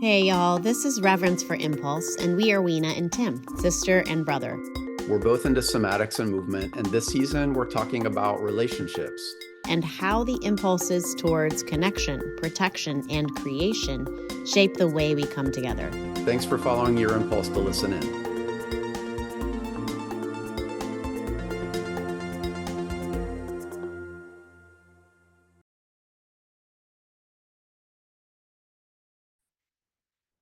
Hey y'all, this is Reverence for Impulse, and we are Weena and Tim, sister and brother. We're both into somatics and movement, and this season we're talking about relationships. And how the impulses towards connection, protection, and creation shape the way we come together. Thanks for following your impulse to listen in.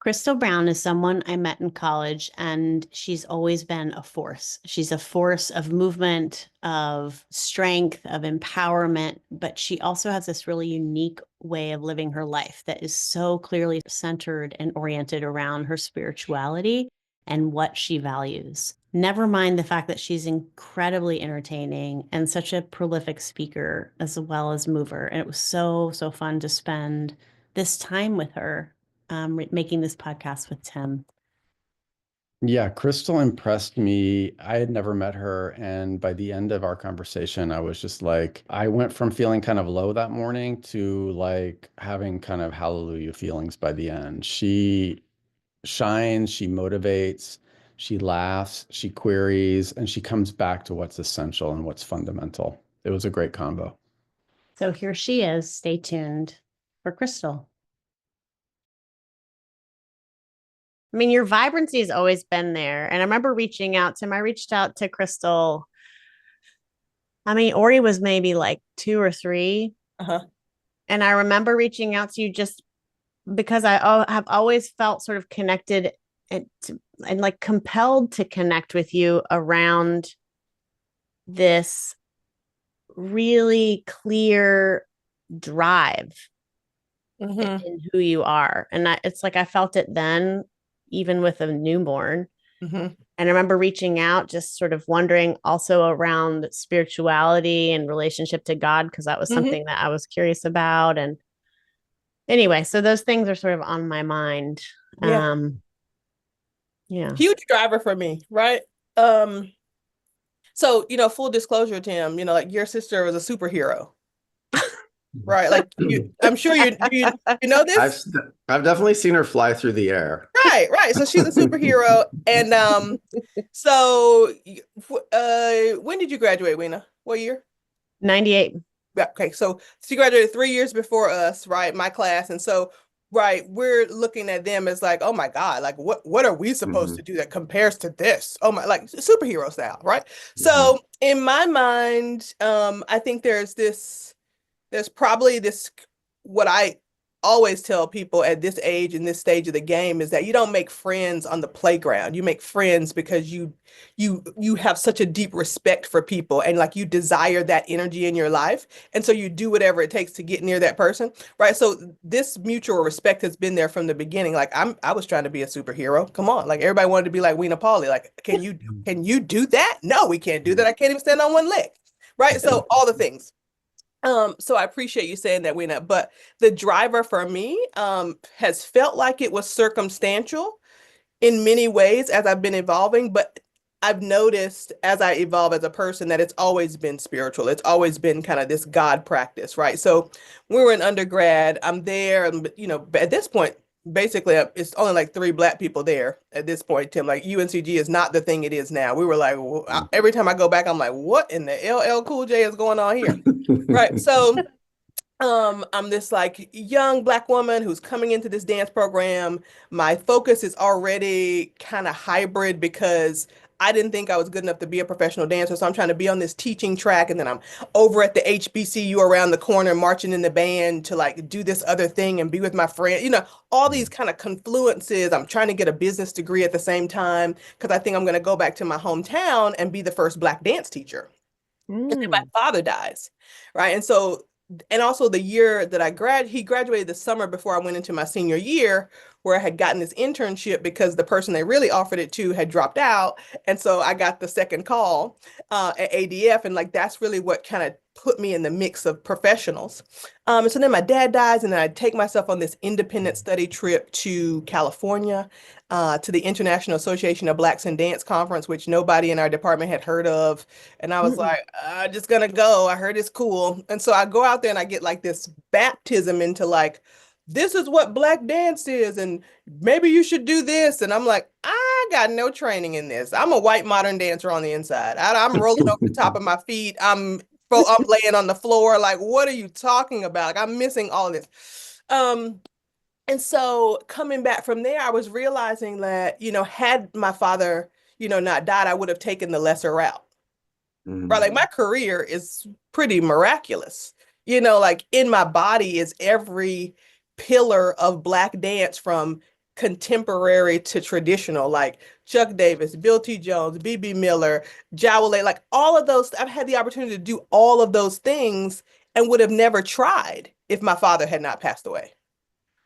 Christal Brown is someone I met in college, and she's always been a force. She's a force of movement, of strength, of empowerment, but she also has this really unique way of living her life that is so clearly centered and oriented around her spirituality and what she values. Never mind the fact that she's incredibly entertaining and such a prolific speaker as well as mover. And it was so fun to spend this time with her. Making this podcast with Tim. Yeah, Crystal impressed me. I had never met her, and by the end of our conversation, I was just like, I went from feeling kind of low that morning to like having kind of hallelujah feelings by the end. She shines, she motivates, she laughs, she queries, and she comes back to what's essential and what's fundamental. It was a great combo. So here she is. Stay tuned for Crystal. I mean, your vibrancy has always been there. And I remember reaching out to him. I reached out to Crystal. I mean, Ori was maybe like 2 or 3. Uh-huh. And I remember reaching out to you just because I have always felt sort of connected and like compelled to connect with you around this really clear drive in who you are. And it's like I felt it then, even with a newborn. And I remember reaching out, just sort of wondering also around spirituality and relationship to God, because that was something that I was curious about. And anyway, so those things are sort of on my mind. Yeah. Huge driver for me, right? So, full disclosure, Tim, like your sister was a superhero. Right, like I'm sure you know this. I've definitely seen her fly through the air. Right. So she's a superhero, and so when did you graduate, Weena? What year? 98. Yeah. Okay, so she graduated 3 years before us, right? My class, and so we're looking at them as like, oh my God, like what are we supposed to do that compares to this? Oh my, like superhero style, right? So in my mind, I think there's probably this, what I always tell people at this age, in this stage of the game, is that you don't make friends on the playground. You make friends because you have such a deep respect for people, and like you desire that energy in your life. And so you do whatever it takes to get near that person. Right. So this mutual respect has been there from the beginning. Like I was trying to be a superhero. Come on. Like everybody wanted to be like Weena Pauly. Like, can you do that? No, we can't do that. I can't even stand on one leg. Right. So all the things. So I appreciate you saying that, Weena, but the driver for me has felt like it was circumstantial in many ways as I've been evolving, but I've noticed as I evolve as a person that it's always been spiritual. It's always been kind of this God practice, right? So we were in undergrad, I'm there, and at this point, basically it's only like 3 Black people there at this point, Tim. Like UNCG is not the thing it is now. We were like, every time I go back, I'm like, what in the LL Cool J is going on here? Right. So I'm this like young Black woman who's coming into this dance program. My focus is already kind of hybrid because I didn't think I was good enough to be a professional dancer. So I'm trying to be on this teaching track. And then I'm over at the HBCU around the corner marching in the band to like do this other thing and be with my friend, all these kind of confluences. I'm trying to get a business degree at the same time because I think I'm going to go back to my hometown and be the first Black dance teacher. And then my father dies. Right. And so, and also the year that he graduated the summer before I went into my senior year, where I had gotten this internship because the person they really offered it to had dropped out. And so I got the second call at ADF. And like, that's really what kind of put me in the mix of professionals. So then my dad dies, and then I take myself on this independent study trip to California, to the International Association of Blacks in Dance Conference, which nobody in our department had heard of. And I was like, I'm just gonna go. I heard it's cool. And so I go out there and I get like this baptism into like this is what Black dance is, and maybe you should do this. And I'm like, I got no training in this. I'm a white modern dancer on the inside. I'm rolling over the top of my feet. I'm laying on the floor. Like, what are you talking about? Like, I'm missing all this. And so coming back from there, I was realizing that, had my father, not died, I would have taken the lesser route. Right? Like my career is pretty miraculous. Like in my body is every pillar of Black dance from contemporary to traditional, like Chuck Davis, Bill T. Jones, B.B. Miller, Jowale, like all of those. I've had the opportunity to do all of those things and would have never tried if my father had not passed away.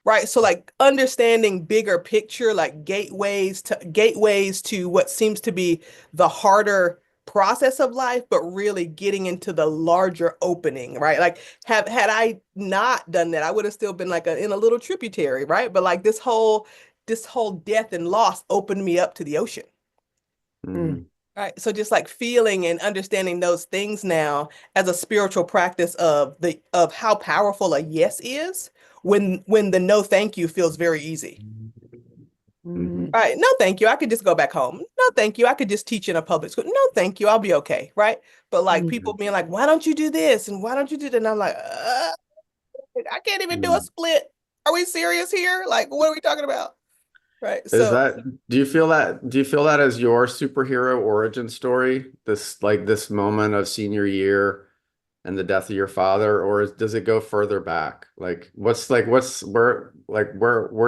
Right. So like understanding bigger picture, like gateways to what seems to be the harder process of life, but really getting into the larger opening, right? Like had I not done that, I would have still been like in a little tributary, right? But like this whole death and loss opened me up to the ocean. Mm. Right. So just like feeling and understanding those things now as a spiritual practice of how powerful a yes is when the no thank you feels very easy. Mm. Right. No, thank you. I could just go back home. No, thank you. I could just teach in a public school. No, thank you. I'll be okay. Right. But like people being like, why don't you do this? And why don't you do that? And I'm like, I can't even do a split. Are we serious here? Like, what are we talking about? Right. Is So that, do you feel that as your superhero origin story? This moment of senior year and the death of your father, or does it go further back? Where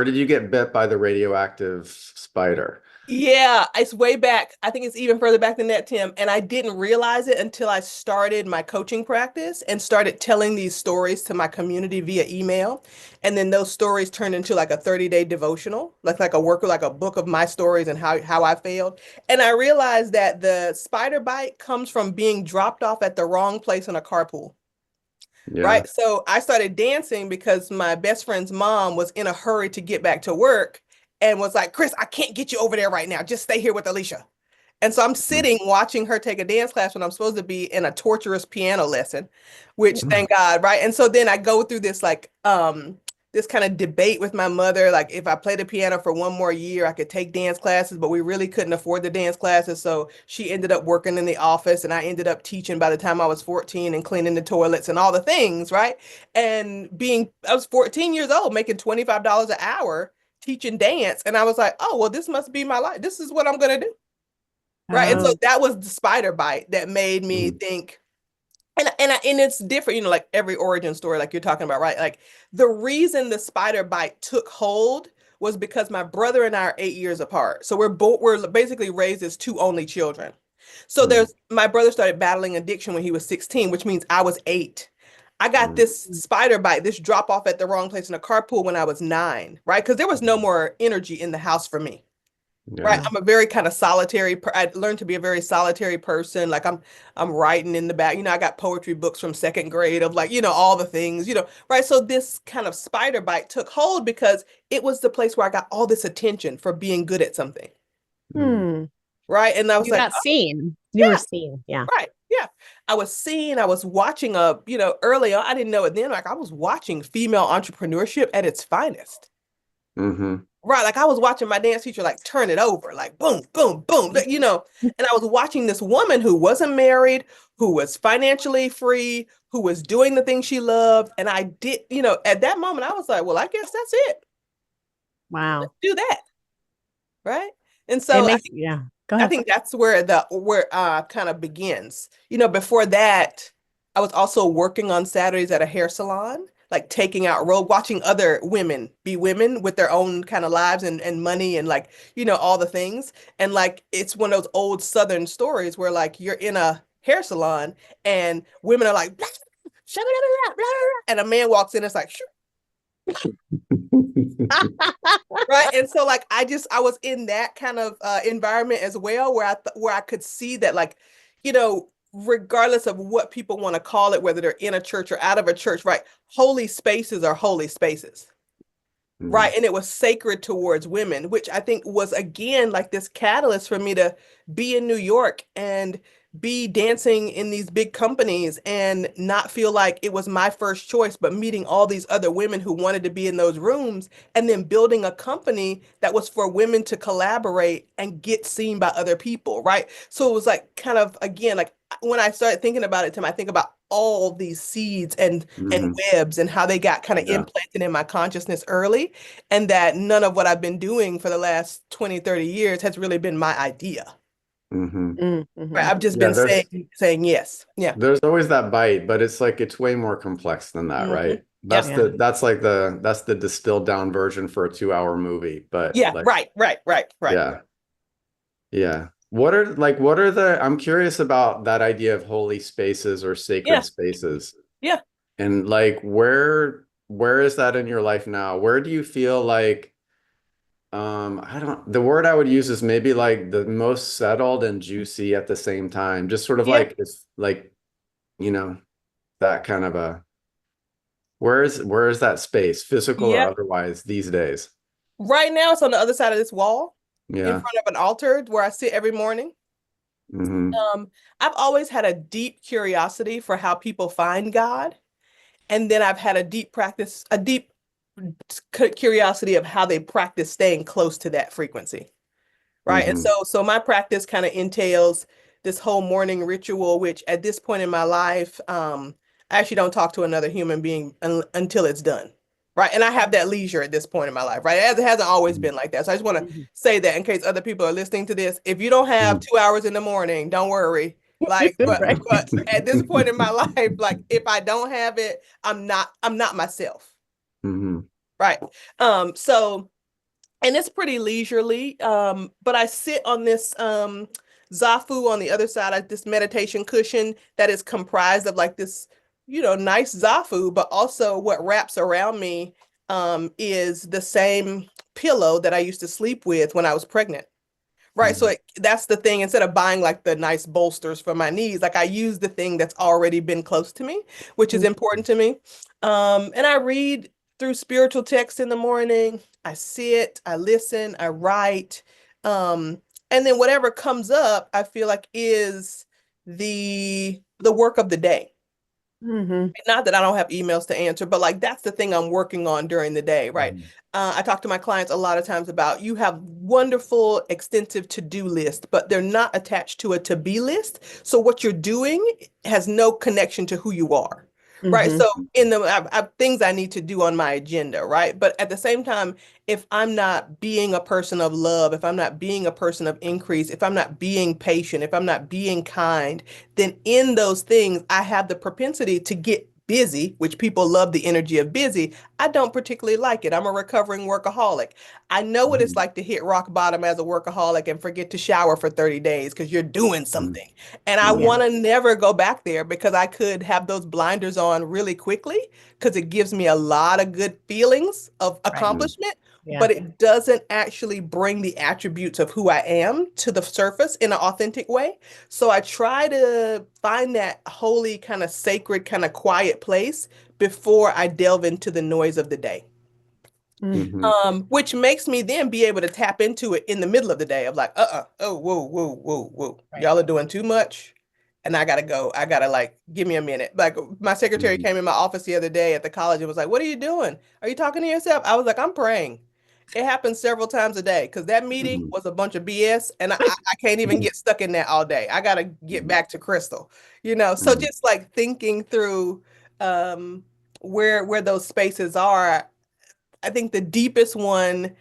did you get bit by the radioactive spider? yeah, it's way back. I think it's even further back than that, Tim. And I didn't realize it until I started my coaching practice and started telling these stories to my community via email. And then those stories turned into like a 30-day devotional, like a book of my stories and how I failed. And I realized that the spider bite comes from being dropped off at the wrong place in a carpool. Yeah. Right. So I started dancing because my best friend's mom was in a hurry to get back to work and was like, Chris, I can't get you over there right now. Just stay here with Alicia. And so I'm sitting watching her take a dance class when I'm supposed to be in a torturous piano lesson, which thank God, right? And so then I go through this kind of debate with my mother, like if I play the piano for one more year, I could take dance classes, but we really couldn't afford the dance classes. So she ended up working in the office and I ended up teaching by the time I was 14 and cleaning the toilets and all the things, right? And I was 14 years old, making $25 an hour teaching dance. And I was like, oh, well, this must be my life. This is what I'm going to do. Right. And so that was the spider bite that made me think, and it's different, like every origin story, like you're talking about, right? Like the reason the spider bite took hold was because my brother and I are 8 years apart. So we're basically raised as two only children. So my brother started battling addiction when he was 16, which means I was 8. I got this spider bite, this drop off at the wrong place in a carpool when I was 9, right? Because there was no more energy in the house for me. Right. I'm a very kind of I learned to be a very solitary person. Like I'm writing in the back, I got poetry books from second grade of like, all the things, right. So this kind of spider bite took hold because it was the place where I got all this attention for being good at something. Right. And I was You like, got seen. You yeah, were seen. Yeah. right. Yeah. I was watching early on, I didn't know it then. Like I was watching female entrepreneurship at its finest. Right, like I was watching my dance teacher like turn it over, like boom, boom, boom, and I was watching this woman who wasn't married, who was financially free, who was doing the things she loved, and I did, at that moment I was like, well, I guess that's it. Wow. Let's do that, right? And It so makes, yeah. Go I ahead. think that's where kind of begins. Before that, I was also working on Saturdays at a hair salon, like taking out road, watching other women be women with their own kind of lives and money and like, all the things. And like it's one of those old Southern stories where like you're in a hair salon and women are like, blah, blah, blah, blah, blah, and a man walks in and it's like, sure. Right. And so like I was in that kind of environment as well where I could see that like, regardless of what people want to call it, whether they're in a church or out of a church, right? Holy spaces are holy spaces. Right. And it was sacred towards women, which I think was again like this catalyst for me to be in New York and be dancing in these big companies and not feel like it was my first choice, but meeting all these other women who wanted to be in those rooms and then building a company that was for women to collaborate and get seen by other people, right? So it was like kind of, again, like when I started thinking about it, Tim, I think about all these seeds and Hmm. webs and how they got kind of Yeah. implanted in my consciousness early, and that none of what I've been doing for the last 20, 30 years has really been my idea. Hmm. Right. Mm-hmm. I've just Yeah, been saying yes. Yeah. there's always that bite, but it's like it's way more complex than that, Hmm. right? Yeah. Yeah. That's the distilled down version for a 2 hour movie. But Yeah. like, Right. Right. Right. Right. yeah, yeah. What are I'm curious about that idea of holy spaces or sacred Yeah. spaces. Yeah. And like where is that in your life now? Where do you feel like I don't the word I would use is maybe like the most settled and juicy at the same time. Just sort of Yeah. like it's like, you know, that kind of a where is that space, physical or Yeah. otherwise these days? Right now it's on the other side of this wall in Yeah. front of an altar where I sit every morning. Hmm. I've always had a deep curiosity for how people find God. And then I've had a deep curiosity of how they practice staying close to that frequency. Right. And Hmm. so my practice kind of entails this whole morning ritual, which at this point in my life, I actually don't talk to another human being until it's done. Right. And I have that leisure at this point in my life. Right. As it hasn't always been like that. So I just want to Mhm. say that in case other people are listening to this. If you don't have 2 hours in the morning, don't worry. Like, Right. but at this point in my life, like if I don't have it, I'm not myself. Hmm. Right. So and it's pretty leisurely. But I sit on this zafu on the other side of this meditation cushion that is comprised of like this, nice zafu, but also what wraps around me is the same pillow that I used to sleep with when I was pregnant. Right. So that's the thing. Instead of buying like the nice bolsters for my knees, like I use the thing that's already been close to me, which is important to me. And I read through spiritual texts in the morning. I sit, I listen, I write. And then whatever comes up, I feel like is the work of the day. Mm-hmm. Not that I don't have emails to answer, but like that's the thing I'm working on during the day, right? Hmm. I talk to my clients a lot of times about you have wonderful, extensive to-do list, but they're not attached to a to-be list. So what you're doing has no connection to who you are, right? Mm-hmm. So in the I've things I need to do on my agenda, right? But at the same time, if I'm not being a person of love, if I'm not being a person of increase, if I'm not being patient, if I'm not being kind, then in those things, I have the propensity to get busy, which people love the energy of busy. I don't particularly like it. I'm a recovering workaholic. I know what it's Hmm. like to hit rock bottom as a workaholic and forget to shower for 30 days because you're doing Hmm. something. And I Yeah. want to never go back there because I could have those blinders on really quickly because it gives me a lot of good feelings of Right. accomplishment, Yeah. but it doesn't actually bring the attributes of who I am to the surface in an authentic way. So I try to find that holy, kind of sacred, kind of quiet place before I delve into the noise of the day. Mm. Hmm. Which makes me then be able to tap into it in the middle of the day of like, oh, whoa, whoa, whoa, whoa. Right. Y'all are doing too much. And I gotta go. I gotta like, give me a minute. Like my secretary Hmm. came in my office the other day at the college and was like, what are you doing? Are you talking to yourself? I was like, I'm praying. It happens several times a day because that meeting Hmm. was a bunch of BS and I can't even get stuck in that all day. I gotta get Hmm. back to Crystal, you know? So Hmm. just like thinking through um where those spaces are, I think the deepest one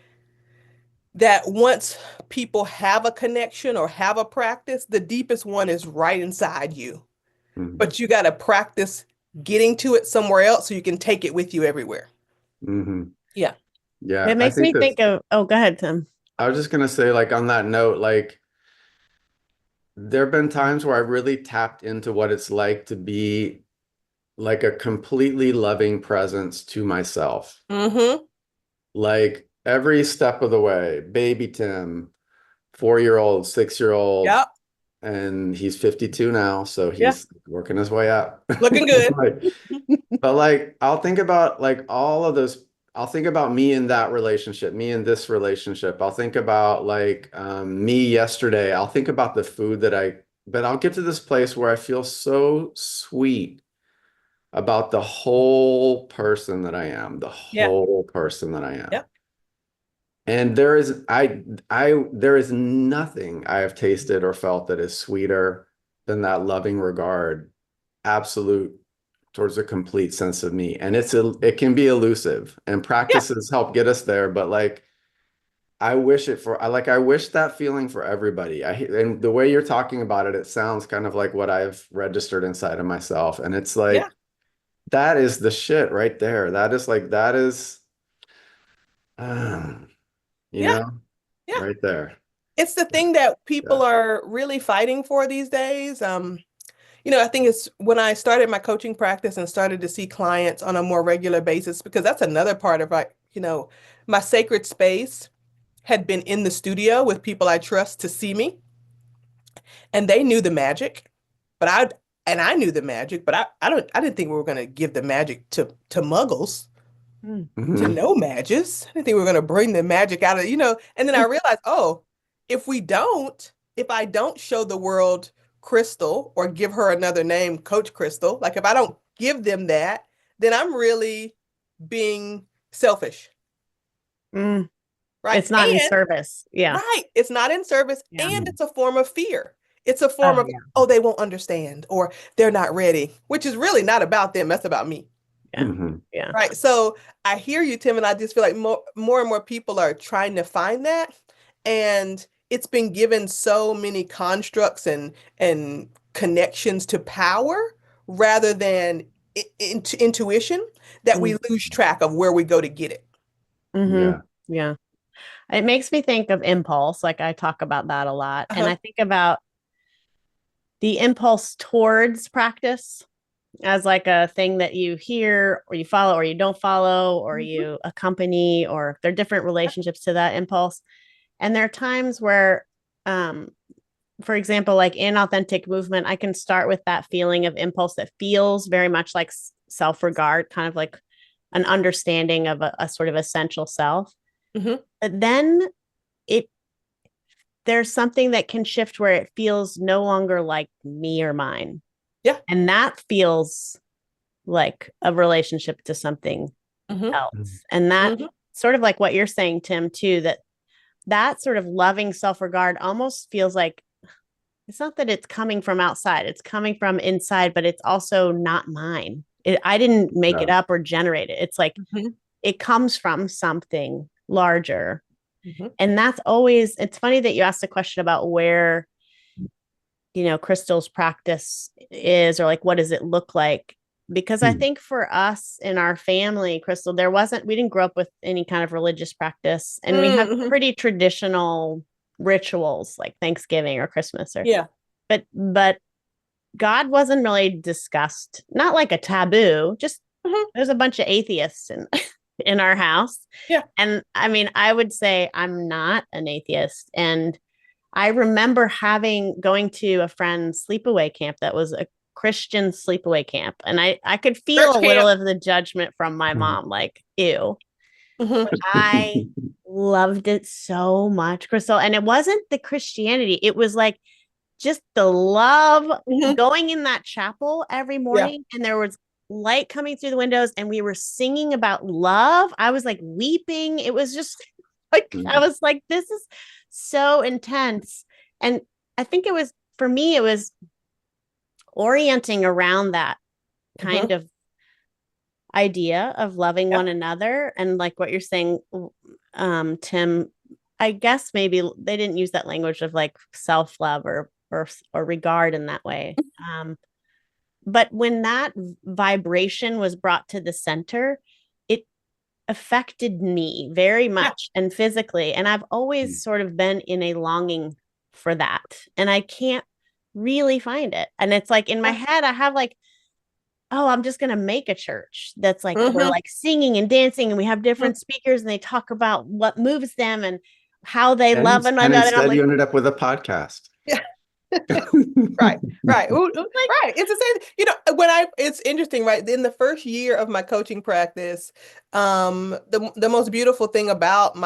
that once people have a connection or have a practice, the deepest one is right inside you. Hmm. But you got to practice getting to it somewhere else so you can take it with you everywhere. Hmm. Yeah. Yeah, It I makes think me that think of, oh, go ahead, Tim. I was just gonna say, like on that note, like there have been times where I really tapped into what it's like to be like a completely loving presence to myself. Mm-hmm. Like every step of the way, baby Tim, 4 year old, 6 year old, Yep. and he's 52 now, so Yeah. he's working his way up. Looking good. Like, but like I'll think about like all of those. I'll think about me in that relationship, me in this relationship. I'll think about like me yesterday. I'll think about the food that I but I'll get to this place where I feel so sweet about the whole person that I am, the Yeah. whole person that I am. Yep. And there is nothing I have tasted or felt that is sweeter than that loving regard, absolute towards a complete sense of me. And it can be elusive, and Yeah. practices help get us there, but like I wish I wish that feeling for everybody. And the way you're talking about it, it sounds kind of like what I've registered inside of myself. And it's Yeah. like that is the shit right there. That is um, you Yeah. know, Yeah. right there. It's the thing that people Yeah. are really fighting for these days. I think it's when I started my coaching practice and started to see clients on a more regular basis, because that's another part of my sacred space had been in the studio with people I trust to see me, and they knew the magic, but I knew the magic, but I didn't think we were going to give the magic to muggles, Mm. to Mhm. no mages. I didn't think we were going to bring the magic out of. And then I realized, oh, if I don't show the world Christal or give her another name, Coach Christal, like if I don't give them that, then I'm really being selfish, Mm. right? It's not in service. Yeah. Right, it's not in service, Yeah. and it's a form of fear. It's a form Oh, of, yeah. oh, they won't understand, or they're not ready, which is really not about them. That's about me. Yeah. Mhm. Yeah. Right. So I hear you, Tim, and I just feel like more and more people are trying to find that. And it's been given so many constructs and connections to power rather than intuition, that we lose track of where we go to get it. Mm-hmm. Yeah. Yeah. It makes me think of impulse. Like I talk about that a lot. And Uh-huh. I think about the impulse towards practice as like a thing that you hear or you follow or you don't follow or Mhm. you accompany, or there are different relationships to that impulse. And there are times where, um, for example, like in authentic movement, I can start with that feeling of impulse that feels very much like self-regard, kind of like an understanding of a sort of essential self. Mhm. But then it there's something that can shift where it feels no longer like me or mine. Yeah. And that feels like a relationship to something Mhm. else. And that Mhm. sort of like what you're saying, Tim, too, that sort of loving self-regard almost feels like it's not that it's coming from outside, it's coming from inside, but it's also not mine. I didn't make it Yeah. up or generate it. It's like Mhm. it comes from something larger. Mhm. And that's always, it's funny that you asked a question about where, Christal's practice is, or like, what does it look like? Because I think for us in our family, Christal, we didn't grow up with any kind of religious practice. And we have Mhm. pretty traditional rituals like Thanksgiving or Christmas Yeah. but God wasn't really discussed, not like a taboo, just Mhm. there's a bunch of atheists in our house. Yeah. And I mean, I would say I'm not an atheist. And I remember going to a friend's sleepaway camp that was a Christian sleepaway camp. And I could feel Church a little camp. of the judgment from my mom, like, ew. Mhm. But I loved it so much, Crystal. And it wasn't the Christianity, it was like just the love Mhm. going in that chapel every Yeah. morning. And there was light coming through the windows, and we were singing about love. I was like weeping. It was just like, I Mhm. was like, this is so intense. And I think for me, it was orienting around that kind Mhm. of idea of loving Yeah. one another. And like what you're saying, Tim, I guess maybe they didn't use that language of like self-love or regard in that way. But when that vibration was brought to the center, it affected me very Yeah. much and physically. And I've always sort of been in a longing for that. And I can't really find it. And it's like in my Yeah. head, I have like, oh, I'm just going to make a church that's like, we're Mhm. like singing and dancing and we have different speakers and they talk about what moves them and how they love And another. And I'm instead you like, ended up with a podcast. Yeah. Right, right, like, right. It's the same. It's interesting, right? In the first year of my coaching practice, the most beautiful thing about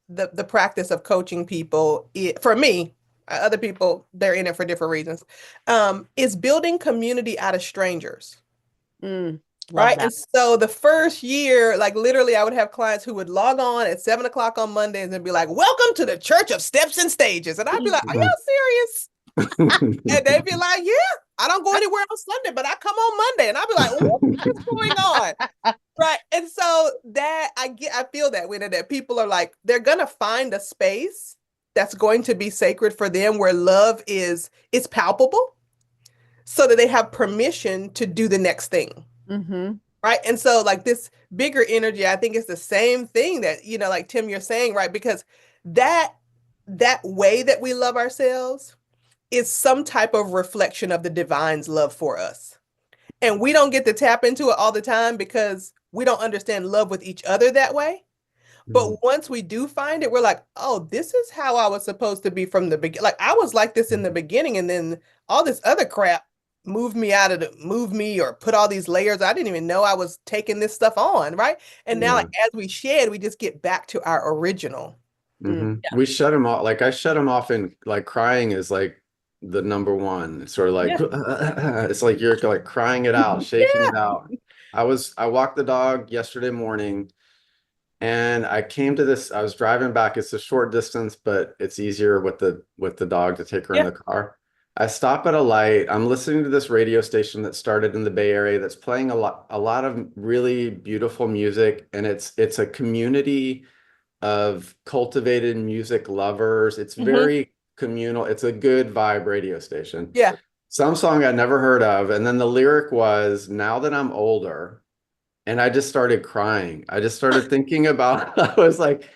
the practice of coaching people, for me, Other people, they're in it for different reasons. Is building community out of strangers. Love Right. that. And so the first year, like literally, I would have clients who would log on at 7 o'clock on Mondays and be like, "Welcome to the Church of Steps and Stages." And I'd be like, "Are y'all serious?" And they'd be like, "Yeah, I don't go anywhere on Sunday, but I come on Monday." And I'd be like, "What is going on?" Right. And so that I feel that way, that people are like, they're gonna find a space that's going to be sacred for them where love is palpable so that they have permission to do the next thing. Mm-hmm. Right. And so like this bigger energy, I think it's the same thing that, like Tim, you're saying, right? Because that way that we love ourselves is some type of reflection of the divine's love for us. And we don't get to tap into it all the time because we don't understand love with each other that way. But once we do find it, we're like, oh, this is how I was supposed to be from the beginning. Like I was like this in the beginning, and then all this other crap moved me or put all these layers. I didn't even know I was taking this stuff on, right? And now, like as we shed, we just get back to our original. We shut him off. Like I shut him off, and like crying is like the number one. It's sort of like it's like you're like crying it out, shaking it out. I walked the dog yesterday morning. And I came to this, I was driving back. It's a short distance, but it's easier with the dog to take her in the car. I stop at a light. I'm listening to this radio station that started in the Bay Area that's playing a lot of really beautiful music. And it's a community of cultivated music lovers. It's very communal. It's a good vibe radio station. Yeah. Some song I'd never heard of. And then the lyric was, "Now that I'm older." And I just started crying. I just started thinking about, I was like,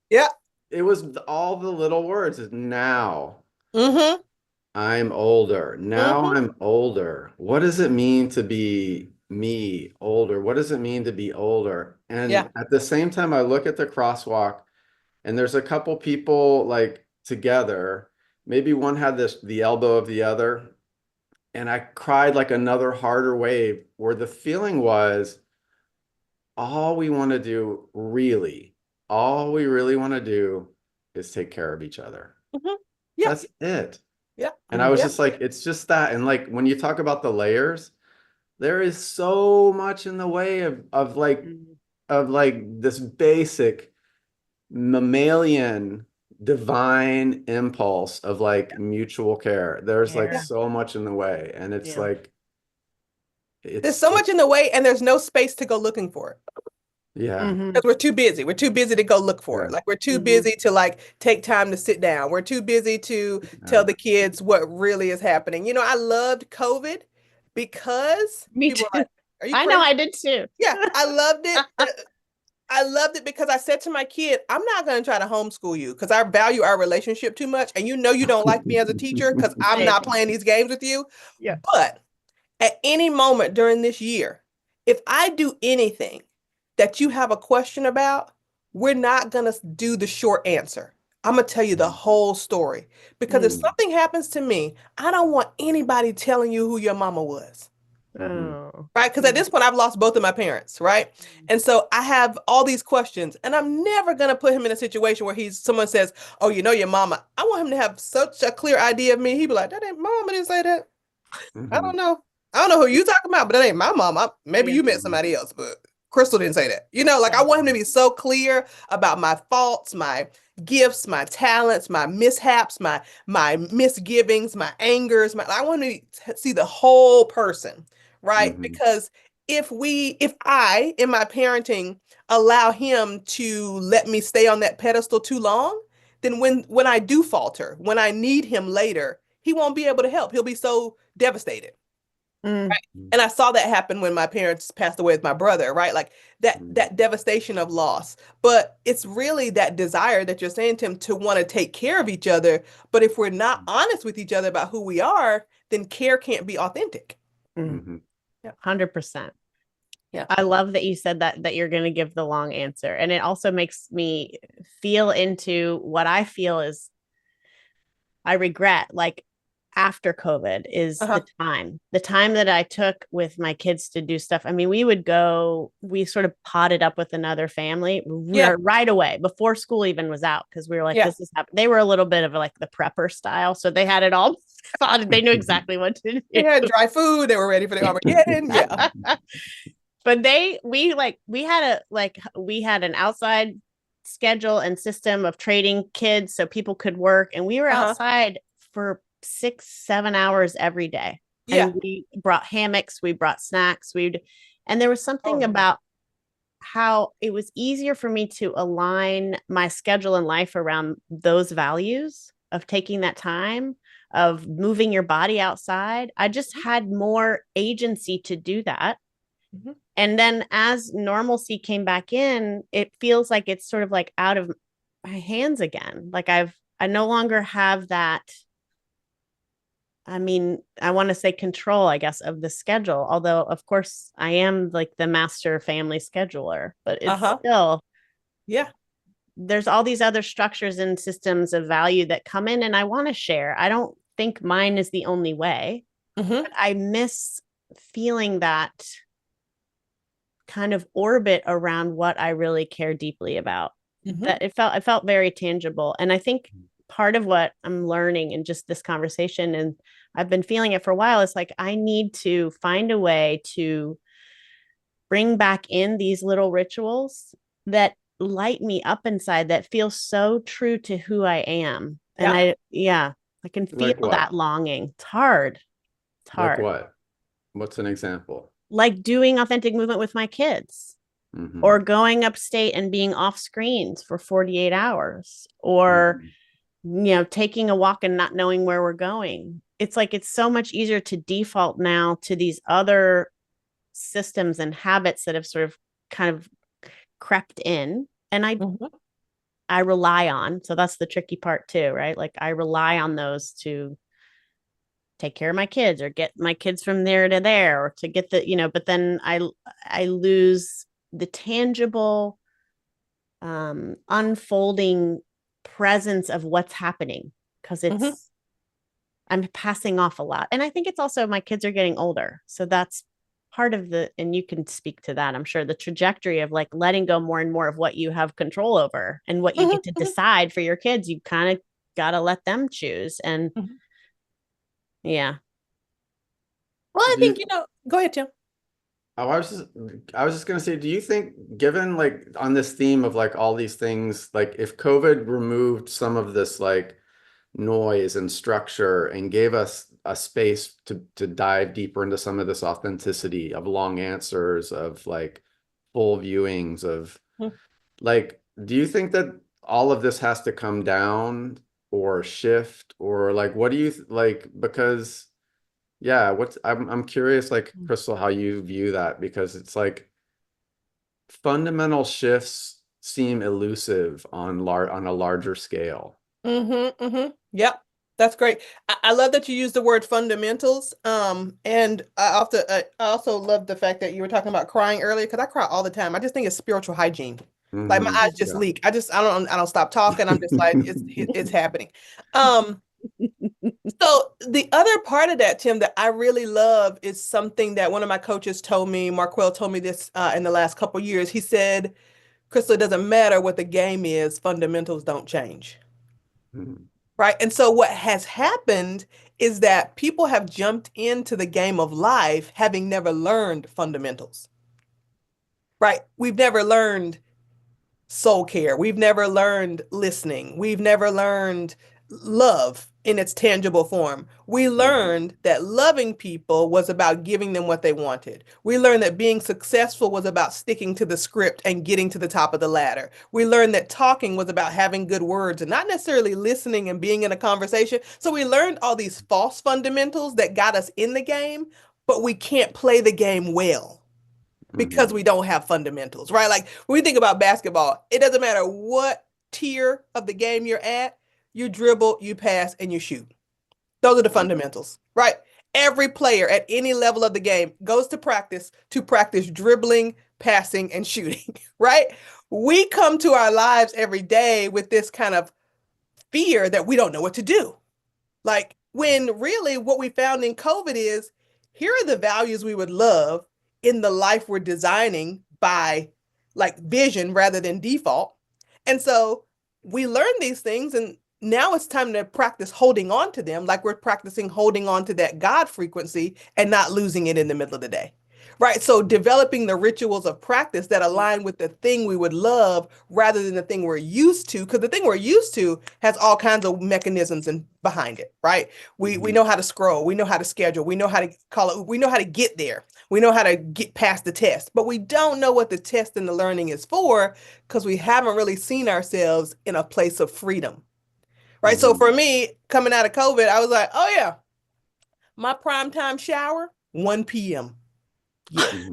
Yeah. It was all the little words. Now Mm-hmm. I'm older. Now I'm older. What does it mean to be me older? What does it mean to be older? And at the same time, I look at the crosswalk and there's a couple people like together. Maybe one had the elbow of the other. And I cried like another harder wave where the feeling was all we want to do, really, all we really want to do is take care of each other. Yeah. That's it. Yeah. And I was just like, it's just that. And like when you talk about the layers, there is so much in the way of like this basic mammalian divine impulse of like mutual care. There's like so much in the way, and it's like there's so much in the way, and there's no space to go looking for it. Because we're too busy. We're too busy to go look for it. Like we're too busy to like take time to sit down. We're too busy to tell the kids what really is happening. I loved COVID because people were like, "Are you I crazy?" know, I did too. Yeah, I loved it. I loved it because I said to my kid, I'm not going to try to homeschool you because I value our relationship too much. And you don't like me as a teacher because I'm not playing these games with you. Yeah. But at any moment during this year, if I do anything that you have a question about, we're not going to do the short answer. I'm going to tell you the whole story. Because if something happens to me, I don't want anybody telling you who your mama was. Right? Because at this point, I've lost both of my parents, right? And so I have all these questions, and I'm never going to put him in a situation where someone says, "Oh, your mama." I want him to have such a clear idea of me. He'd be like, "That ain't mama didn't say that." I don't know. I don't know who you talking about, but that ain't my mama. Maybe you met somebody else, but Christal didn't say that. Like I want him to be so clear about my faults, my gifts, my talents, my mishaps, my misgivings, my angers. I want him to see the whole person, right? Because if I, in my parenting, allow him to let me stay on that pedestal too long, then when I do falter, when I need him later, he won't be able to help. He'll be so devastated. Right? And I saw that happen when my parents passed away with my brother, right? Like that devastation of loss. But it's really that desire that you're saying, Tim, to want to take care of each other. But if we're not honest with each other about who we are, then care can't be authentic. 100%. Yeah. I love that you said that you're going to give the long answer. And it also makes me feel into what I feel is I regret. Like after COVID is Uh-huh. the time that I took with my kids to do stuff. I mean, we sort of potted up with another family Yeah. right away before school even was out. Cause we were like, Yeah. this is happening. They were a little bit of like the prepper style. So they had it all thought they knew exactly what to They do. had dry food. They were ready for the Armageddon. Yeah. But we had an outside schedule and system of trading kids so people could work. And we were Uh-huh. outside for 6-7 hours every day. Yeah. And we brought hammocks, we brought snacks, and there was something Oh. about how it was easier for me to align my schedule and life around those values of taking that time, of moving your body outside. I just had more agency to do that. Mhm. And then as normalcy came back in, it feels like it's sort of like out of my hands again. Like I no longer have that. I mean, I want to say control, I guess, of the schedule. Although, of course, I am like the master family scheduler, but it's Uh-huh. still, Yeah. there's all these other structures and systems of value that come in, and I want to share. I don't think mine is the only way, Mm-hmm. but I miss feeling that kind of orbit around what I really care deeply about. Mm-hmm. That it felt very tangible. And I think part of what I'm learning in just this conversation, and I've been feeling it for a while, is like I need to find a way to bring back in these little rituals that light me up inside, that feel so true to who I am. And I can feel Like what? that longing. It's hard. It's Like hard. what? What's an example? Like doing authentic movement with my kids, Mm-hmm. or going upstate and being off screens for 48 hours, or taking a walk and not knowing where we're going. It's like it's so much easier to default now to these other systems and habits that have sort of kind of crept in, and Mm-hmm. I rely on. So that's the tricky part too, right? Like I rely on those to take care of my kids or get my kids from there to there, or to get but then I lose the tangible unfolding presence of what's happening, because Mm-hmm. I'm passing off a lot. And I think it's also my kids are getting older. So that's part of and you can speak to that, I'm sure, the trajectory of like letting go more and more of what you have control over and what you get to Mm-hmm. decide for your kids. You kind of got to let them choose. And Mm-hmm. yeah. Well, I Do think, you go ahead, Tim. Oh, I was just gonna say, do you think, given like on this theme of like all these things, like if COVID removed some of this like noise and structure and gave us a space to dive deeper into some of this authenticity of long answers, of like full viewings of like, do you think that all of this has to come down or shift, or like what do you like? Because yeah, I'm curious, like Christal, how you view that, because it's like fundamental shifts seem elusive on a larger scale. Mm-hmm. Mm-hmm. Yep. That's great. I love that you use the word fundamentals. And I also love the fact that you were talking about crying earlier, because I cry all the time. I just think it's spiritual hygiene. Like my Hmm. eyes just Yeah. leak. I don't stop talking. I'm just like, it's happening. Um, So the other part of that, Tim, that I really love is something that one of my coaches told me. Marquell told me this in the last couple years. He said, "Crystal, it doesn't matter what the game is, fundamentals don't change." Mhm. Right. And so what has happened is that people have jumped into the game of life having never learned fundamentals. Right. We've never learned soul care. We've never learned listening. We've never learned love in its tangible form. We learned that loving people was about giving them what they wanted. We learned that being successful was about sticking to the script and getting to the top of the ladder. We learned that talking was about having good words and not necessarily listening and being in a conversation. So we learned all these false fundamentals that got us in the game, but we can't play the game well because Mhm. we don't have fundamentals, right? Like when we think about basketball, it doesn't matter what tier of the game you're at, you dribble, you pass, and you shoot. Those are the fundamentals, right? Every player at any level of the game goes to practice dribbling, passing, and shooting, right? We come to our lives every day with this kind of fear that we don't know what to do. Like, When really what we found in COVID is, here are the values we would love in the life we're designing by like vision rather than default. And so we learn these things, and now it's time to practice holding on to them, like we're practicing holding on to that God frequency and not losing it in the middle of the day. Right. So developing the rituals of practice that align with the thing we would love rather than the thing we're used to, because the thing we're used to has all kinds of mechanisms behind it. Right. We know how to scroll, we know how to schedule, we know how to call it, we know how to get there, we know how to get past the test, but we don't know what the test and the learning is for because we haven't really seen ourselves in a place of freedom. Right. So for me, coming out of COVID, I was like, oh yeah, my primetime shower, 1 p.m. Yeah.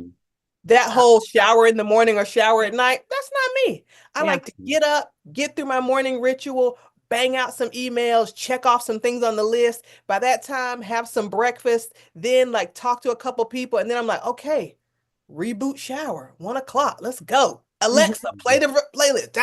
That whole shower in the morning or shower at night, that's not me. I like to get up, get through my morning ritual, bang out some emails, check off some things on the list. By that time, have some breakfast, then like talk to a couple people. And then I'm like, okay, reboot shower, 1 o'clock, let's go. Alexa, play the playlist.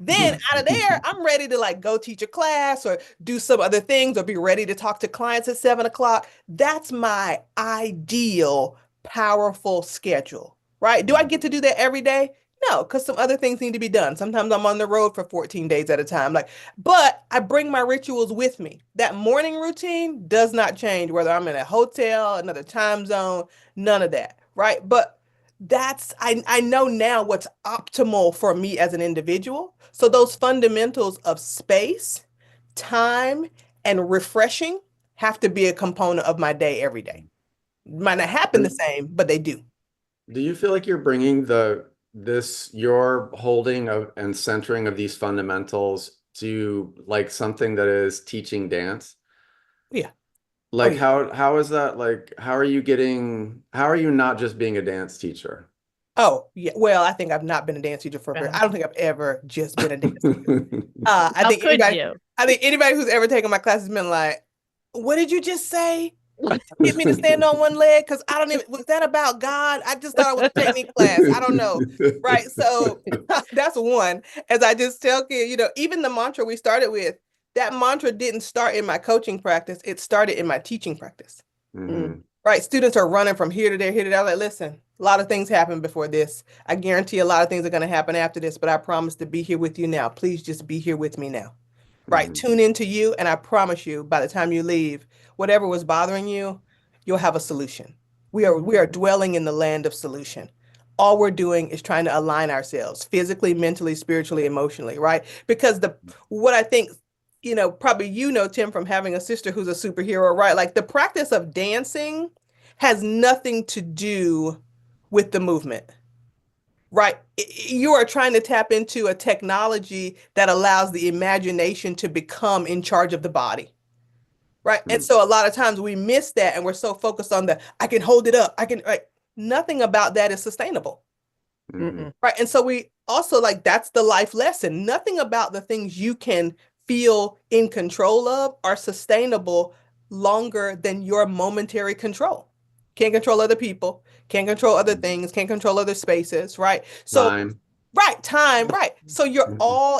Then out of there, I'm ready to like go teach a class or do some other things or be ready to talk to clients at 7 o'clock. That's my ideal powerful schedule, right? Do I get to do that every day? No, because some other things need to be done. Sometimes I'm on the road for 14 days at a time. But I bring my rituals with me. That morning routine does not change, whether I'm in a hotel, another time zone, none of that, right? But I know now what's optimal for me as an individual. So those fundamentals of space, time, and refreshing have to be a component of my day every day. Might not happen the same, but they do. Do you feel like you're bringing your holding of and centering of these fundamentals to like something that is teaching dance? Yeah. Like how is that, like how are you not just being a dance teacher? Oh, yeah. Well, I think I've not been a dance teacher for I don't think I've ever just been a dance teacher. How could you? I think anybody who's ever taken my class has been like, what did you just say? Get me to stand on one leg? Because I don't even, was that about God? I just thought it was a technique class. I don't know. Right. So that's one. As I just tell kids, even the mantra we started with, that mantra didn't start in my coaching practice. It started in my teaching practice. Right. Students are running from here to there, here to there. Like, listen, a lot of things happened before this. I guarantee a lot of things are going to happen after this, but I promise to be here with you now. Please just be here with me now. Right. Tune into you. And I promise you, by the time you leave, whatever was bothering you, you'll have a solution. We are dwelling in the land of solution. All we're doing is trying to align ourselves physically, mentally, spiritually, emotionally, right? Because what I think, probably Tim, from having a sister who's a superhero, right? Like the practice of dancing has nothing to do with the movement. Right. You are trying to tap into a technology that allows the imagination to become in charge of the body. Right. And so a lot of times we miss that and we're so focused on I can hold it up. Nothing about that is sustainable. Right. And so we also that's the life lesson. Nothing about the things you can feel in control of are sustainable longer than your momentary control. Can't control other people, can't control other things, can't control other spaces, right? So, time. Right. So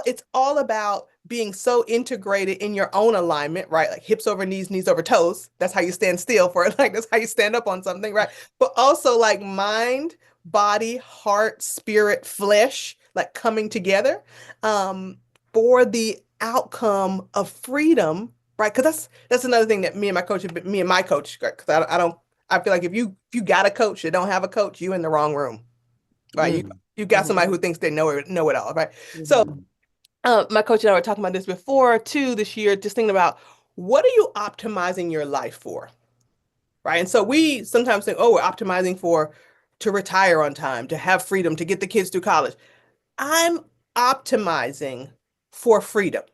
it's all about being so integrated in your own alignment, right? Like hips over knees, knees over toes. That's how you stand still for it. Like that's how you stand up on something, right? But also like mind, body, heart, spirit, flesh, like coming together for the outcome of freedom, right? Because that's another thing that me and my coach, because I feel like if you got a coach that don't have a coach, you in the wrong room, right? You got somebody who thinks they know it all, right? So my coach and I were talking about this before too this year, just thinking about what are you optimizing your life for, right? And so we sometimes think, oh, we're optimizing to retire on time, to have freedom, to get the kids through college. I'm optimizing for freedom.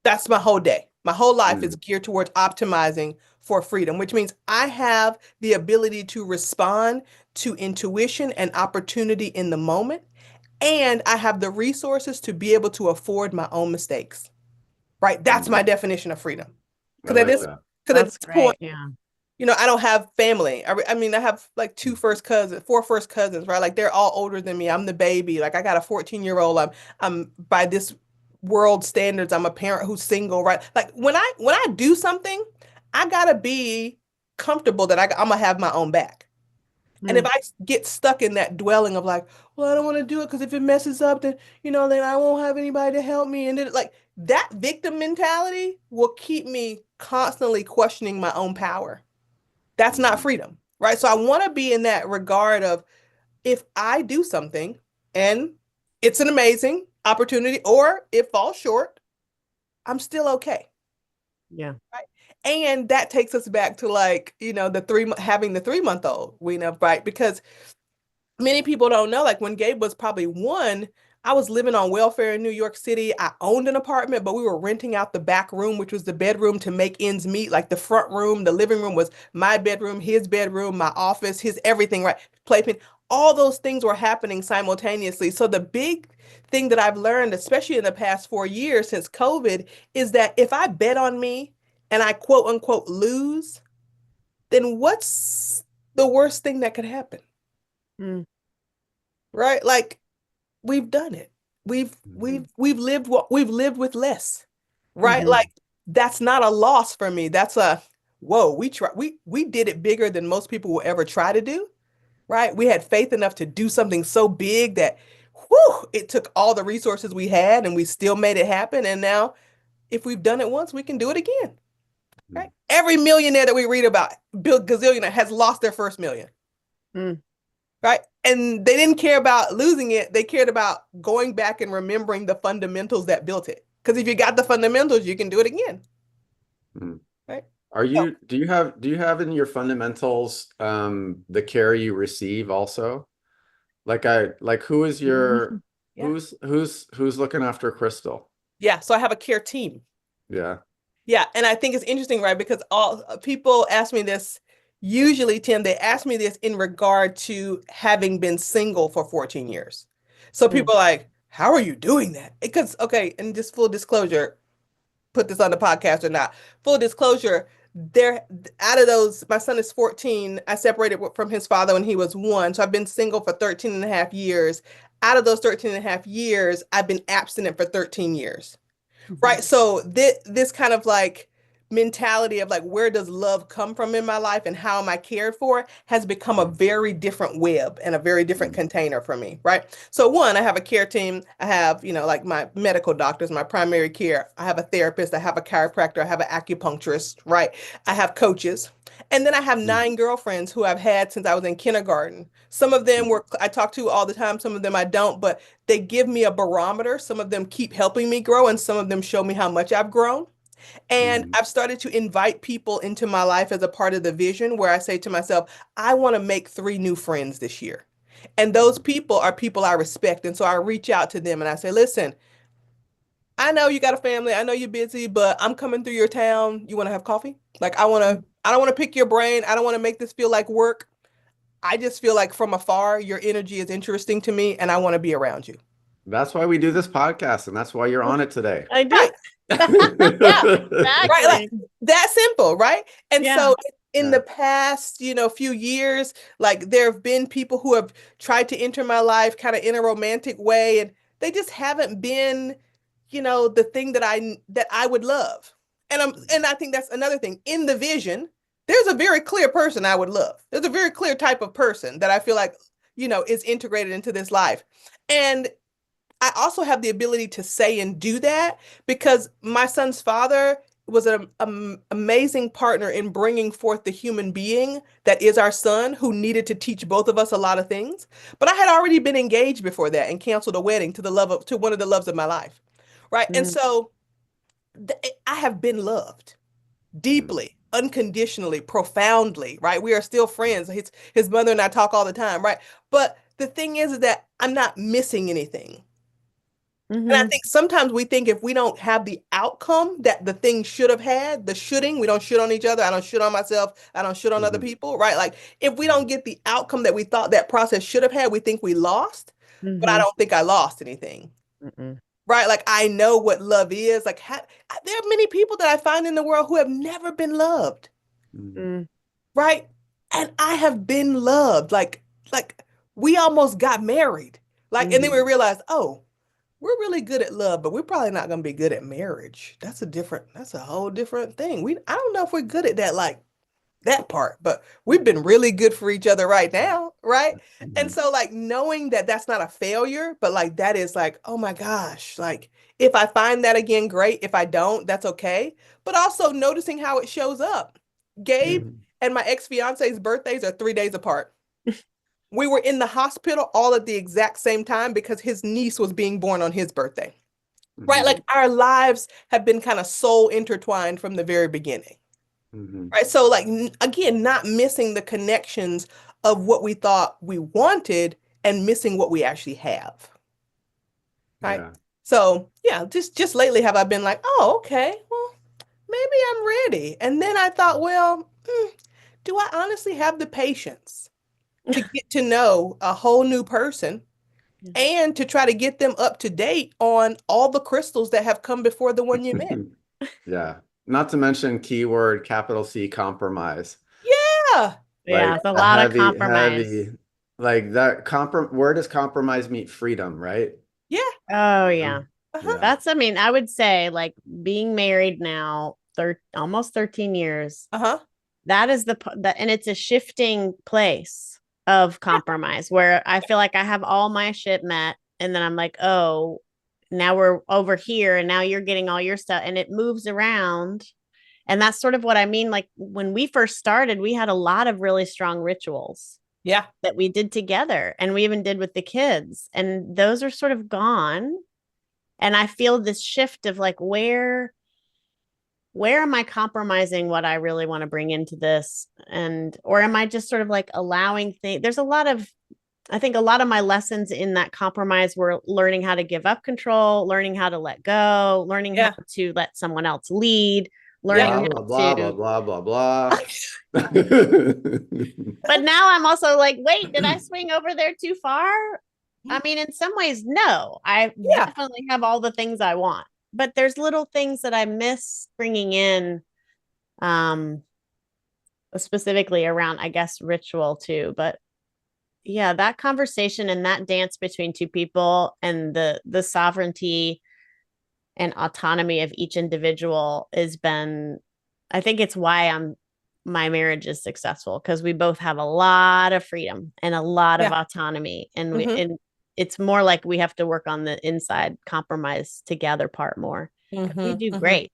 That's my whole day. My whole life is geared towards optimizing for freedom, which means I have the ability to respond to intuition and opportunity in the moment. And I have the resources to be able to afford my own mistakes, right? That's my definition of freedom. Because at this point, I don't have family. I mean, I have like four first cousins, right? Like they're all older than me. I'm the baby. Like I got a 14-year-old. I'm by this world standards. I'm a parent who's single, right? Like when I do something, I gotta be comfortable that I'm gonna have my own back. And if Mm. I get stuck in that dwelling of like, well, I don't want to do it because if it messes up, then then I won't have anybody to help me. And then like that victim mentality will keep me constantly questioning my own power. That's not freedom, right? So I want to be in that regard of if I do something and it's an amazing opportunity or it falls short, I'm still okay. Yeah. Right. And that takes us back to like, having the 3-month old, right? Because many people don't know, like when Gabe was probably 1, I was living on welfare in New York City. I owned an apartment, but we were renting out the back room, which was the bedroom to make ends meet. Like the front room, the living room was my bedroom, my office, his everything, right? Playpen. All those things were happening simultaneously. So the big thing that I've learned, especially in the past 4 years since COVID, is that if I bet on me and I quote unquote lose, then what's the worst thing that could happen? Mm. Right? Like we've done it. We've lived with less. Right? Mhm. Like that's not a loss for me. That's a whoa, we did it bigger than most people will ever try to do. Right? We had faith enough to do something so big that it took all the resources we had and we still made it happen. And now if we've done it once, we can do it again. Right? Every millionaire that we read about, Bill Gazillionaire, has lost their first million. Mm. Right? And they didn't care about losing it. They cared about going back and remembering the fundamentals that built it. Because if you got the fundamentals, you can do it again. Mm. Right? Do you have in your fundamentals the care you receive also? Like who is your Yeah. who's looking after Christal? Yeah. So I have a care team. Yeah. Yeah. And I think it's interesting, right? Because all people ask me this, usually, Tim, they ask me this in regard to having been single for 14 years. So Mm. people are like, how are you doing that? Because, okay, and just full disclosure, put this on the podcast or not. Full disclosure, there out of those, my son is 14. I separated from his father when he was 1. So I've been single for 13 and a half years. Out of those 13 and a half years, I've been abstinent for 13 years. Mhm. Right. So this kind of like mentality of like, where does love come from in my life and how am I cared for has become a very different web and a very different container for me. Right. So one, I have a care team. I have, like my medical doctors, my primary care. I have a therapist. I have a chiropractor. I have an acupuncturist. Right. I have coaches. And then I have 9 girlfriends who I've had since I was in kindergarten. Some of them I talk to all the time. Some of them I don't, but they give me a barometer. Some of them keep helping me grow, and some of them show me how much I've grown. And I've started to invite people into my life as a part of the vision where I say to myself, I want to make 3 new friends this year. And those people are people I respect. And so I reach out to them and I say, listen, I know you got a family. I know you're busy, but I'm coming through your town. You want to have coffee? Like I don't want to pick your brain. I don't want to make this feel like work. I just feel like from afar, your energy is interesting to me and I want to be around you. That's why we do this podcast, and that's why you're on it today. I do. Right. Yeah, Right. Like exactly. that simple. Right. And Yeah. so in Yeah. the past, few years, like there have been people who have tried to enter my life kind of in a romantic way, and they just haven't been, the thing that I would love. And I think that's another thing. In the vision, there's a very clear person I would love. There's a very clear type of person that I feel like, is integrated into this life. And I also have the ability to say and do that because my son's father was an amazing partner in bringing forth the human being that is our son who needed to teach both of us a lot of things. But I had already been engaged before that and canceled a wedding to one of the loves of my life. Right. And Mm. so I have been loved deeply, unconditionally, profoundly, right? We are still friends. His mother and I talk all the time, right? But the thing is that I'm not missing anything. And I Mhm. think sometimes we think if we don't have the outcome that the thing should have had, the shoulding, we don't shit on each other. I don't shit on myself. I don't shit on other people, right? Like if we don't get the outcome that we thought that process should have had, we think we lost. But I Mhm. don't think I lost anything, Mm-mm. right? Like I know what love is. Like there are many people that I find in the world who have never been loved, Mm. right? And I have been loved. Like we almost got married. Like, and then we Mhm. realized, oh, we're really good at love, but we're probably not going to be good at marriage. That's a whole different thing. I don't know if we're good at that, like that part, but we've been really good for each other right now, right? And Mhm. so like knowing that that's not a failure, but like that is like, oh my gosh, like if I find that again, great. If I don't, that's okay. But also noticing how it shows up. Gabe Mhm. and my ex-fiance's birthdays are 3 days apart. We were in the hospital all at the exact same time because his niece was being born on his birthday. Right? Like Mhm. our lives have been kind of soul intertwined from the very beginning. Mhm. Right? So like again, not missing the connections of what we thought we wanted and missing what we actually have. Right? Yeah. So yeah, just lately have I been like, oh, okay, well, maybe I'm ready. And then I thought, well, do I honestly have the patience to get to know a whole new person Yeah. and to try to get them up to date on all the crystals that have come before the one you met? Yeah. Not to mention keyword capital C compromise. Yeah. Yeah, Like it's a a lot of heavy, compromise. heavy, like that where does compromise meet freedom, right? Yeah. Oh Yeah. yeah. Uh-huh. Yeah. That's, I mean, I would say like being married now, almost 13 years, Uh-huh. that is and it's a shifting place of compromise where I feel like I have all my shit met and then I'm like, oh, now we're over here and now you're getting all your stuff and it moves around. And that's sort of what I mean. Like when we first started, we had a lot of really strong rituals Yeah. that we did together and we even did with the kids. And those are sort of gone. And I feel this shift of like, where am I compromising what I really want to bring into this? And, or am I just sort of like allowing things? There's a lot of, I think a lot of my lessons in that compromise were learning how to give up control, learning how to let go, learning how Yeah. to let someone else lead, Yeah. Blah learning blah how blah blah to, blah blah blah. but now I'm also like, wait, did I swing over there too far? I mean, in some ways, no. I Yeah. definitely have all the things I want, but there's little things that I miss bringing in, um, specifically around, I guess, ritual too. But yeah, that conversation and that dance between two people and the sovereignty and autonomy of each individual has been, I think it's why my marriage is successful because we both have a lot of freedom and a lot of Yeah. autonomy Mm-hmm. and it's more like we have to work on the inside compromise together part more. You Mm-hmm. do Mm-hmm. great.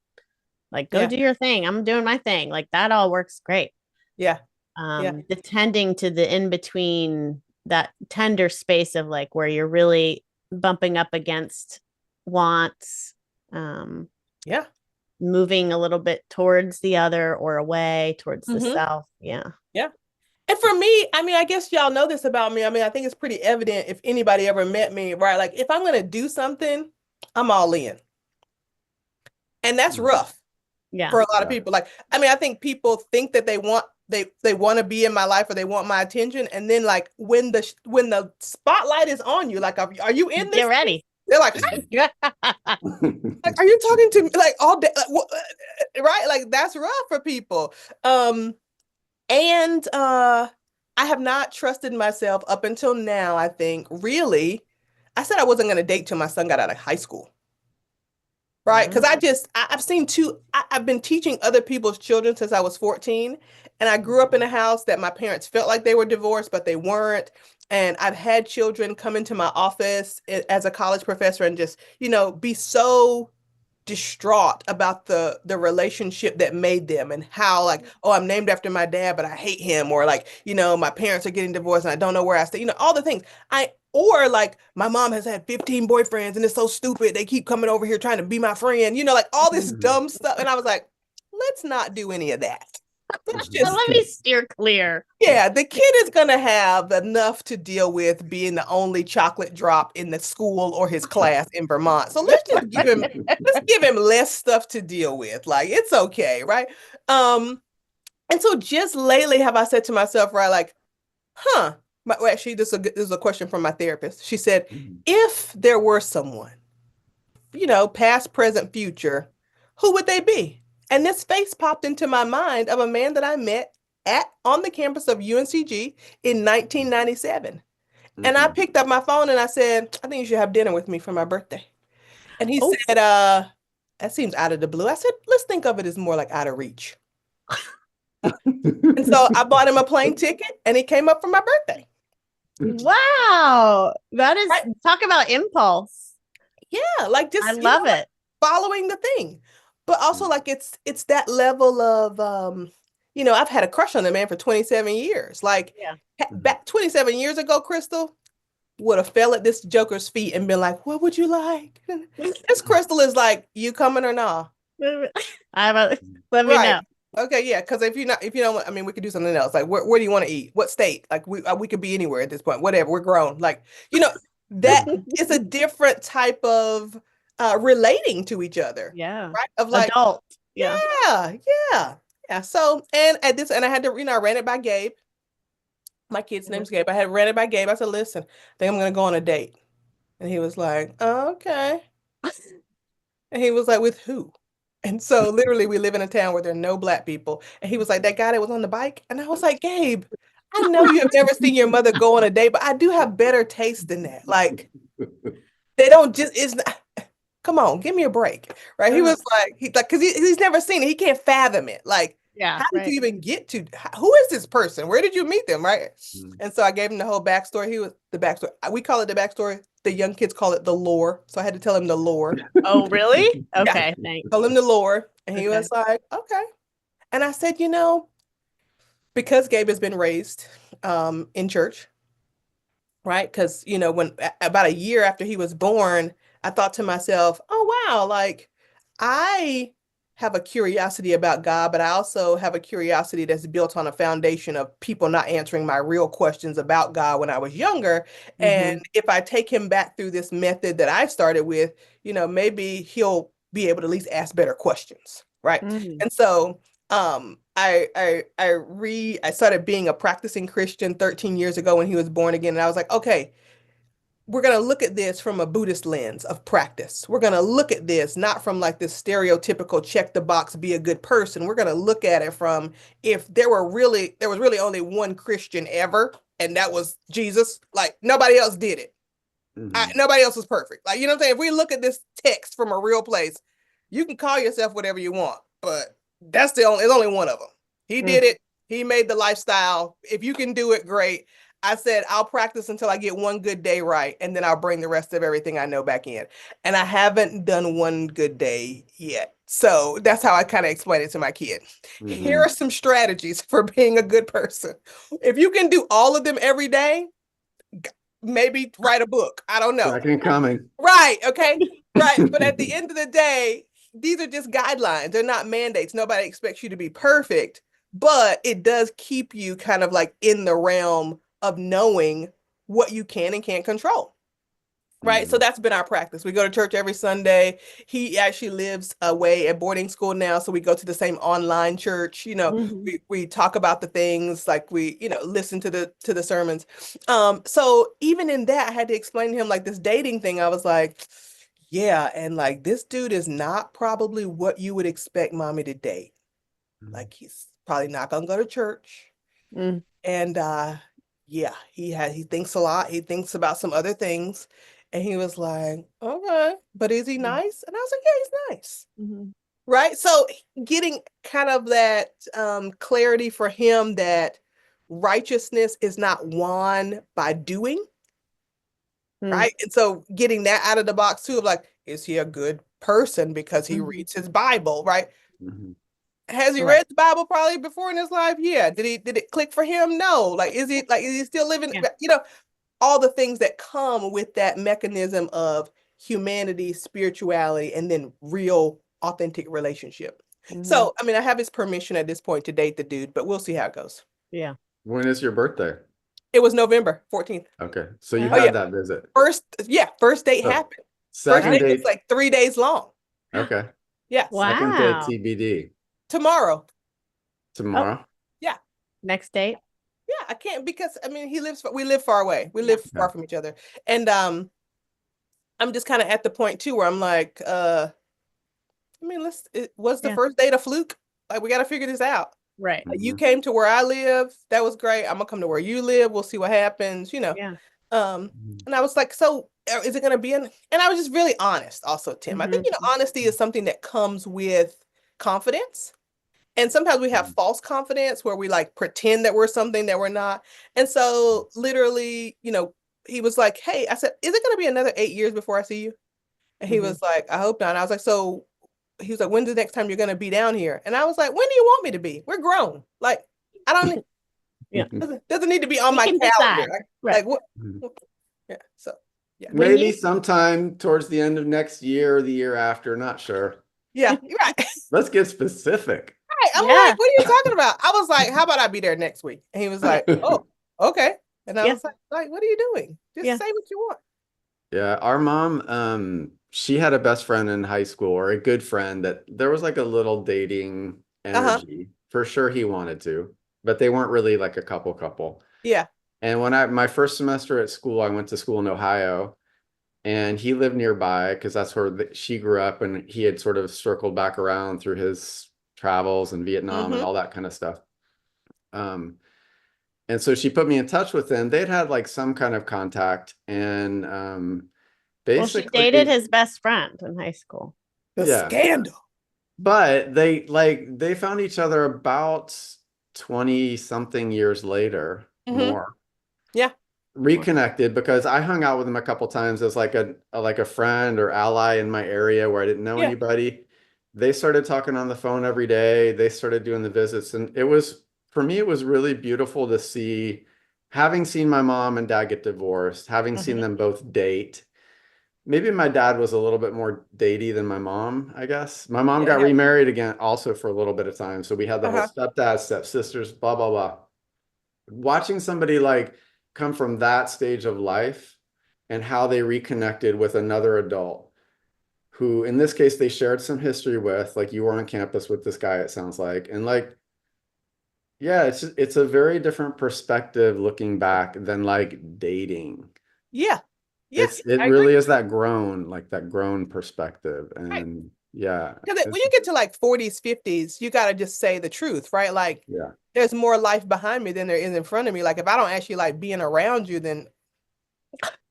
Like go Yeah. do your thing. I'm doing my thing. Like that all works great. Yeah. Yeah. The tending to the in between, that tender space of like where you're really bumping up against wants, um Yeah. moving a little bit towards the other or away towards the Mm-hmm. self. Yeah. Yeah. And for me, I mean, I guess y'all know this about me. I mean, I think it's pretty evident if anybody ever met me, right? Like if I'm going to do something, I'm all in. And that's Mhm. rough Yeah. for a lot of Yeah. people. Like, I mean, I think people think that they want to be in my life or they want my attention. And then like when the spotlight is on you, like, are you in Get this? ready. They're like, Yeah. like, are you talking to me like all day? Like, right? Like that's rough for people. Um, and I have not trusted myself up until now, I think, really. I said I wasn't going to date till my son got out of high school. Right? Because I've seen I've been teaching other people's children since I was 14. And I grew up in a house that my parents felt like they were divorced, but they weren't. And I've had children come into my office as a college professor and just, be so distraught about the relationship that made them and how like, oh, I'm named after my dad but I hate him, or like, my parents are getting divorced and I don't know where I stay, all the things. I Or like my mom has had 15 boyfriends and it's so stupid they keep coming over here trying to be my friend, like all this Mhm. dumb stuff. And I was like, let's not do any of that. Let's Let just, me steer clear. yeah, the kid is gonna have enough to deal with being the only chocolate drop in the school or his class in Vermont. So let's give him less stuff to deal with. Like it's okay, right? Um, and so just lately have I said to myself, right, like, well, actually, this is a question from my therapist. She said, Mhm. if there were someone, past, present, future, who would they be? And this face popped into my mind of a man that I met on the campus of UNCG in 1997. And I Mhm. picked up my phone and I said, I think you should have dinner with me for my birthday. And he Oh. said, that seems out of the blue. I said, let's think of it as more like out of reach. And so I bought him a plane ticket and he came up for my birthday. Wow. That is, Right. talk about impulse. Yeah, like just I love it. following the thing. But also like it's that level of I've had a crush on the man for 27 years. Like Yeah. back 27 years ago, Christal would have fell at this joker's feet and been like, what would you like? This Christal is like, you coming or not? Let me know. Okay, yeah, because if you don't want, I mean, we could do something else. Like, where do you want to eat? What state? Like, we could be anywhere at this point. Whatever, we're grown. Like, that is a different type of relating to each other. Yeah. Right? Of like, Adult. Yeah. yeah. So, and I had to, I ran it by Gabe. My kid's name's Gabe. I had ran it by Gabe. I said, listen, I think I'm gonna go on a date. And he was like, oh, okay. And he was like, with who? And so literally we live in a town where there are no Black people. And he was like, that guy that was on the bike. And I was like, Gabe, I know you have never seen your mother go on a date, but I do have better taste than that. Like, they don't just, it's not, come on, give me a break. Right. He was like, because he's never seen it. He can't fathom it. Like, Yeah. how did you even get to, who is this person? Where did you meet them? Right. And so I gave him the whole backstory. He was the backstory. We call it the backstory. The young kids call it the lore. So I had to tell him the lore. Oh, really? Okay. Thanks. Tell him the lore. And he was like, okay. And I said, because Gabe has been raised in church, right? Because, when about a year after he was born, I thought to myself, oh, wow, like I have a curiosity about God, but I also have a curiosity that's built on a foundation of people not answering my real questions about God when I was younger. And if I take him back through this method that I started with, maybe he'll be able to at least ask better questions, right? And so I started being a practicing Christian 13 years ago when he was born again. And I was like, okay, we're going to look at this from a Buddhist lens of practice. We're going to look at this not from like this stereotypical check the box, be a good person. We're going to look at it from if there was really only one Christian ever, and that was Jesus, like nobody else did it. Nobody else was perfect. Like, you know what I'm saying? If we look at this text from a real place, you can call yourself whatever you want, but there's only one of them. He did it. He made the lifestyle. If you can do it, great. I said, I'll practice until I get one good day right, and then I'll bring the rest of everything I know back in. And I haven't done one good day yet. So that's how I kind of explain it to my kid. Here are some strategies for being a good person. If you can do all of them every day, maybe write a book. I don't know. Second coming. Right. Okay. Right. But at the end of the day, these are just guidelines. They're not mandates. Nobody expects you to be perfect, but it does keep you kind of like in the realm of knowing what you can and can't control. Right. So that's been our practice. We go to church every Sunday. He actually lives away at boarding school now. So we go to the same online church. We talk about the things like we, listen to the sermons. So even in that, I had to explain to him like this dating thing. I was like, yeah. And like this dude is not probably what you would expect mommy to date. Like he's probably not going to go to church. And yeah, he thinks a lot. He thinks about some other things. And he was like, okay, but is he nice? And I was like, yeah, he's nice. Right. So getting kind of that clarity for him that righteousness is not won by doing. Right. And so getting that out of the box too, of like, is he a good person because he reads his Bible? Right. Has he read the Bible probably before in his life? Yeah. Did it click for him? No. Like, is he still living? All the things that come with that mechanism of humanity, spirituality, and then real authentic relationship. So, I mean, I have his permission at this point to date the dude, but we'll see how it goes. Yeah. When is your birthday? It was November 14th. Okay. So you had that visit. First date happened. Second first date date was like 3 days long. Okay. Yeah. Wow. Second date TBD. Tomorrow. Yeah. Next date. Yeah, I can't because I mean we live far away. We live far from each other. And I'm just kind of at the point too where I'm like, I mean, was the first date a fluke? Like we gotta figure this out. Right. You came to where I live. That was great. I'm gonna come to where you live. We'll see what happens, Yeah. And I was like, so is it going to be and I was just really honest also, Tim. I think, honesty is something that comes with confidence. And sometimes we have false confidence where we like pretend that we're something that we're not. And so literally, he was like, hey, I said, is it going to be another 8 years before I see you? And he was like, I hope not. And I was like, so he was like, when's the next time you're going to be down here? And I was like, when do you want me to be? We're grown. Like, I don't, Yeah. doesn't need to be on We my can calendar. decide. Like, Right. like what? Yeah. So, yeah. When Maybe you- sometime towards the end of next year or the year after, not sure. Yeah, you're right. Let's get specific. Right. I'm Yeah. like, what are you talking about? I was like, how about I be there next week? And he was like, oh, okay. And I Yeah. was like, what are you doing? Just Yeah. say what you want. Yeah, our mom, she had a best friend in high school, or a good friend, that there was like a little dating energy. For sure he wanted to, but they weren't really like a couple. Yeah. And when my first semester at school, I went to school in Ohio, and he lived nearby because that's where she grew up, and he had sort of circled back around through his travels in Vietnam and all that kind of stuff. And so she put me in touch with them. They'd had like some kind of contact, and Well, she basically dated his best friend in high school. The Yeah. scandal. But they found each other about 20 something years later, more. Yeah. Reconnected because I hung out with him a couple times as like a friend or ally in my area where I didn't know Yeah. anybody. They started talking on the phone every day. They started doing the visits, and for me it was really beautiful to see, having seen my mom and dad get divorced, having seen them both date. Maybe my dad was a little bit more datey than my mom, I guess. My mom got remarried again also for a little bit of time. So we had the whole stepdad, stepsisters, blah, blah, blah. Watching somebody like come from that stage of life and how they reconnected with another adult who, in this case, they shared some history with, like you were on campus with this guy, it sounds like. And like, yeah, it's a very different perspective looking back than like dating. Yeah. Yeah. It really is that grown perspective. Right. And yeah. Because when you get to like 40s, 50s, you got to just say the truth, right? Like, Yeah. there's more life behind me than there is in front of me. Like, if I don't actually like being around you, then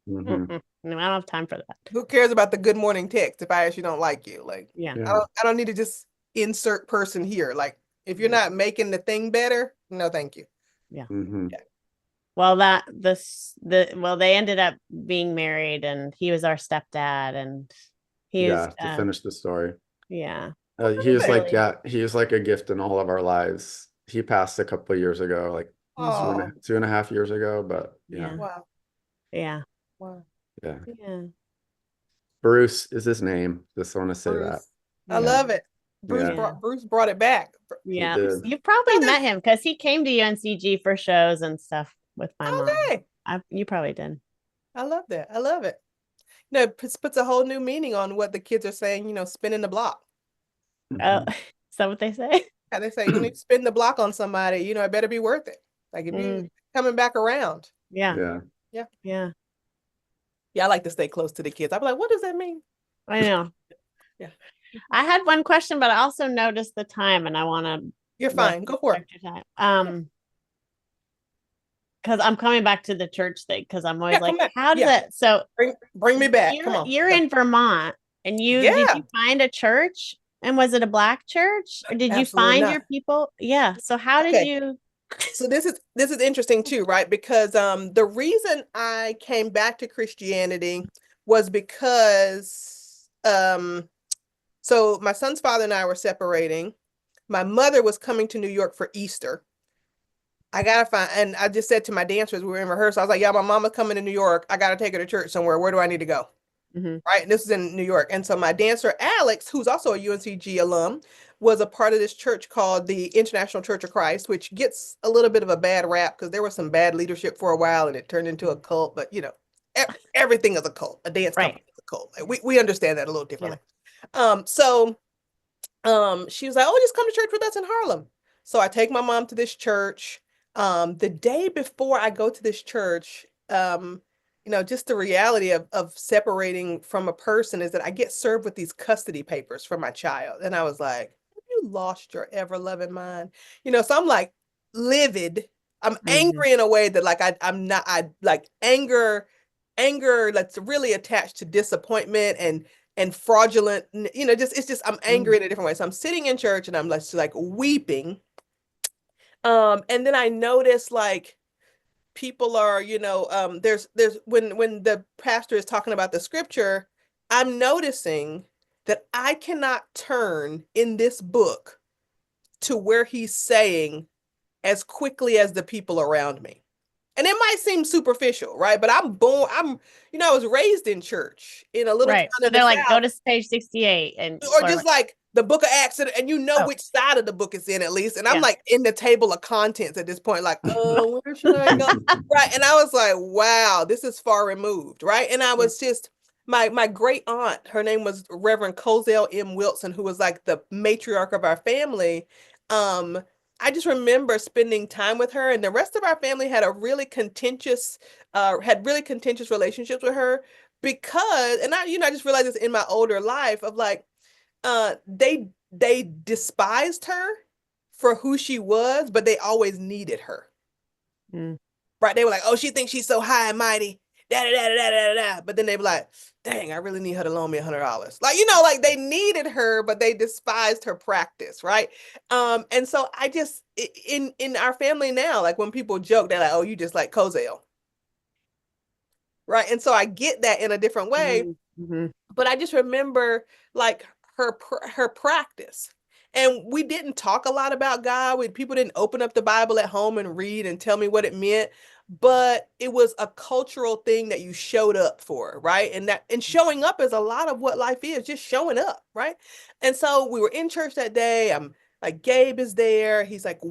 No, I don't have time for that. who cares about the good morning text if I actually don't like you? Like, Yeah. I don't need to just insert person here. Like, if you're not making the thing better, no, thank you. Yeah. Yeah. Well, they ended up being married, and he was our stepdad, and To finish the story. Yeah. He was like, he was like a gift in all of our lives. He passed a couple of years ago, like 2.5 years ago, but yeah. Wow. Yeah. Wow. Yeah. Yeah. Bruce is his name. Just want to say that. I love it. Yeah. Bruce brought it back. Yeah. did. You probably met him because he came to UNCG for shows and stuff with my mom. You probably did. I love that. I love it. It puts a whole new meaning on what the kids are saying, spinning the block. Oh, is that what they say? Yeah, they say, when you spin the block on somebody, it better be worth it. Like, if you coming back around. Yeah. Yeah. Yeah. Yeah. Yeah, I like to stay close to the kids. I'm like, what does that mean? I know. Yeah. I had one question, but I also noticed the time, and I want to. You're fine. Go for it. Because I'm coming back to the church thing, because I'm always like, how does it? So bring me back. Come on. You're in Vermont, and did you find a church? And was it a Black church, or did you find your people? Yeah. So how did you? So this is interesting too, right? Because the reason I came back to Christianity was because so my son's father and I were separating. My mother was coming to New York for Easter. I gotta find, and I just said to my dancers, we were in rehearsal, I was like, yeah, my mama's coming to New York. I gotta take her to church somewhere. Where do I need to go? Right. And this is in New York. And so my dancer, Alex, who's also a UNCG alum, was a part of this church called the International Church of Christ, which gets a little bit of a bad rap because there was some bad leadership for a while and it turned into a cult. But, everything is a cult. A dance company is a cult. Like, we understand that a little differently. So she was like, oh, just come to church with us in Harlem. So I take my mom to this church. The day before I go to this church, just the reality of separating from a person is that I get served with these custody papers for my child. And I was like, have you lost your ever loving mind? So I'm like livid. I'm Mhm. angry in a way that like I'm not, I like anger that's really attached to disappointment and fraudulent, just it's just I'm angry in a different way. So I'm sitting in church and I'm like weeping. And then I notice like people are, there's when the pastor is talking about the scripture, I'm noticing that I cannot turn in this book to where he's saying as quickly as the people around me. And it might seem superficial, right? But I was raised in church in a little town Right. So in the they're like, go South, to page 68 or or just like, like the book of Acts, and you know oh, which side of the book it's in at least. And I'm yeah. like in the table of contents at this point, like, oh, where should I go? Right. And I was like, wow, this is far removed, right? And I Yeah. was just my great aunt, her name was Reverend Cozell M. Wilson, who was like the matriarch of our family. Um, I just remember spending time with her, and the rest of our family had really contentious relationships with her because, and I just realized this in my older life of like, they despised her for who she was, but they always needed her. Mm. Right? They were like, oh, she thinks she's so high and mighty. Da, da, da, da, da, da, da. But then they were like, dang, I really need her to loan me $100. Like, like they needed her, but they despised her practice, right? And so I just in our family now, like when people joke, they're like, oh, you just like Cozell. Right. And so I get that in a different way. Mm-hmm. But I just remember like her practice. And we didn't talk a lot about God. People didn't open up the Bible at home and read and tell me what it meant, but it was a cultural thing that you showed up for, right? And showing up is a lot of what life is, just showing up, right? And so we were in church that day. I'm like, Gabe is there. He's like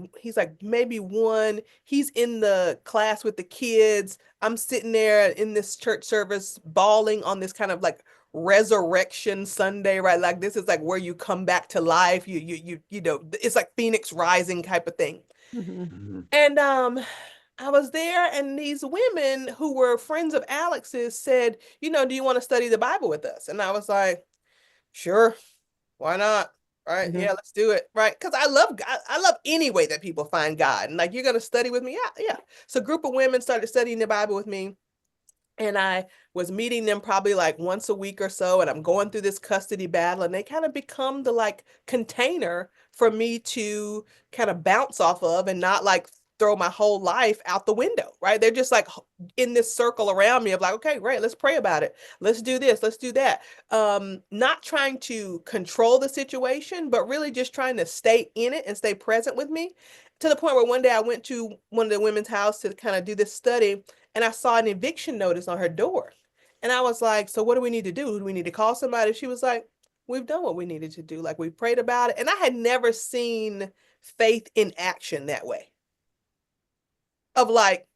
maybe one. He's in the class with the kids. I'm sitting there in this church service bawling on this kind of like resurrection Sunday, right? Like this is like where you come back to life. It's like Phoenix rising type of thing. Mm-hmm. And I was there, and these women who were friends of Alex's said, do you want to study the Bible with us? And I was like, sure, why not? Right? Mm-hmm. Yeah, let's do it. Right? Because I love God. I love any way that people find God. And like, you're gonna study with me? Yeah, yeah. So a group of women started studying the Bible with me. And I was meeting them probably like once a week or so, and I'm going through this custody battle, and they kind of become the like container for me to kind of bounce off of and not like throw my whole life out the window, right? They're just like in this circle around me of like, okay, great, let's pray about it. Let's do this, let's do that. Not trying to control the situation, but really just trying to stay in it and stay present with me, to the point where one day I went to one of the women's house to kind of do this study, and I saw an eviction notice on her door. And I was like, so what do we need to do? Do we need to call somebody? She was like, we've done what we needed to do. Like, we prayed about it. And I had never seen faith in action that way. Of like,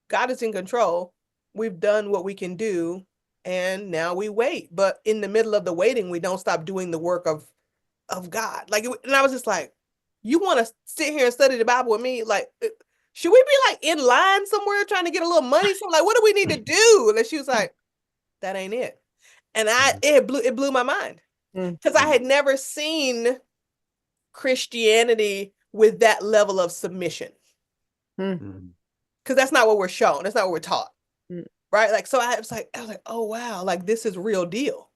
God is in control. We've done what we can do. And now we wait. But in the middle of the waiting, we don't stop doing the work of God. Like, and I was just like, you want to sit here and study the Bible with me? Like, should we be like in line somewhere trying to get a little money? So like, what do we need to do? And she was like, that ain't it. And it blew my mind, because I had never seen Christianity with that level of submission. Because that's not what we're shown. That's not what we're taught. Right? Like, so I was like, oh wow, like this is real deal.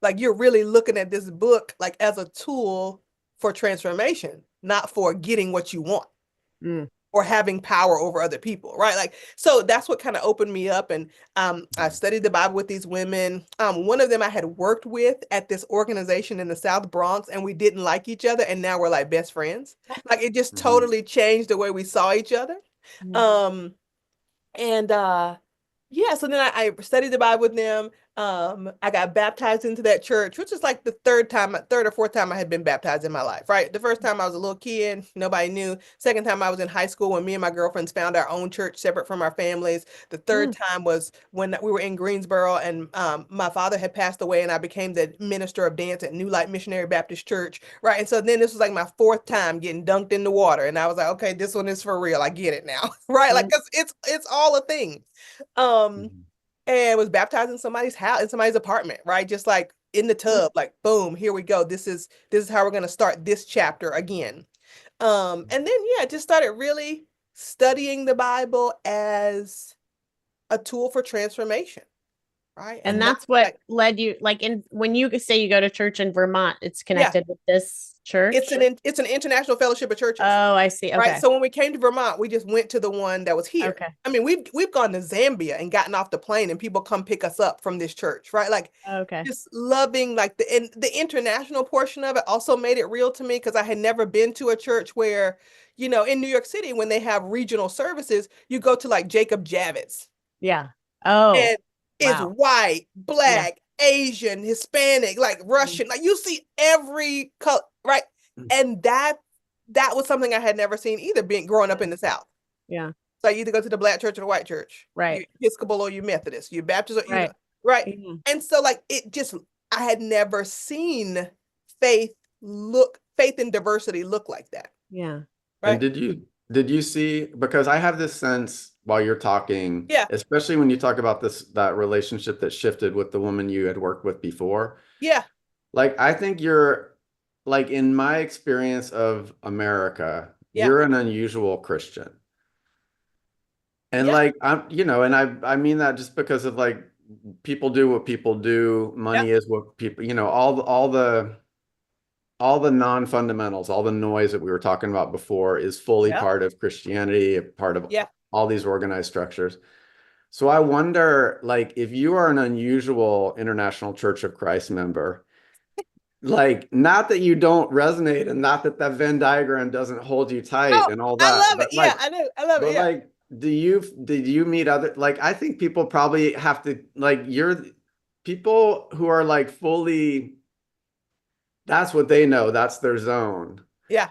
Like, you're really looking at this book like as a tool for transformation, not for getting what you want. Or having power over other people, right? Like, so that's what kind of opened me up. And I studied the Bible with these women. One of them I had worked with at this organization in the South Bronx, and we didn't like each other, and now we're like best friends. Like, it just totally changed the way we saw each other. And yeah, so then I studied the Bible with them. I got baptized into that church, which is like the third or fourth time I had been baptized in my life, right? The first time I was a little kid, nobody knew. Second time I was in high school when me and my girlfriends found our own church separate from our families. The third time was when we were in Greensboro, and my father had passed away, and I became the minister of dance at New Light Missionary Baptist Church, right? And so then this was like my fourth time getting dunked in the water, and I was like, okay, this one is for real. I get it now, right? Like, 'cause it's all a thing. And was baptized in somebody's house, in somebody's apartment, right? Just like in the tub, like, boom, here we go. This is how we're going to start this chapter again. And then, yeah, just started really studying the Bible as a tool for transformation, right? And not that's what like, led you, like, in when you say you go to church in Vermont, it's yeah, connected with this church. it's an international fellowship of churches. Oh, I see. Right. Okay. So when we came to Vermont, we just went to the one that was here. Okay. I mean, we've gone to Zambia and gotten off the plane and people come pick us up from this church, right? Like Okay. just loving like the international portion of it also made it real to me because I had never been to a church where, you know, in New York City, when they have regional services, you go to like Jacob Javits Yeah. Oh, and it's wow. white, Yeah. black, Asian, Hispanic, like Russian, like you see every color, right? And that was something I had never seen either, being growing up in the South. Yeah. So you either go to the black church or the white church. Right. You're Episcopal or you Methodist. You're Baptist or you Right. right. Yeah. And so like it just I had never seen faith and diversity look like that. Yeah. Right. And did you see, because I have this sense while you're talking, Yeah. especially when you talk about that relationship that shifted with the woman you had worked with before. Yeah. Like I think you're like in my experience of America, Yeah. you're an unusual Christian. And Yeah. like I'm, you know, and I mean that just because of like people do what people do, money Yeah. is what people, you know, all the non-fundamentals, all the noise that we were talking about before is fully Yeah. part of Christianity, a part of Yeah. all these organized structures. So I wonder, like, if you are an unusual International Church of Christ member, like, not that you don't resonate and not that that Venn diagram doesn't hold you tight Oh, and all I that, love it. but Yeah, like, I know. I love it. Yeah. like, did you meet other, like, I think people probably have to, like, you're people who are like fully, that's what they know, that's their zone. Yeah.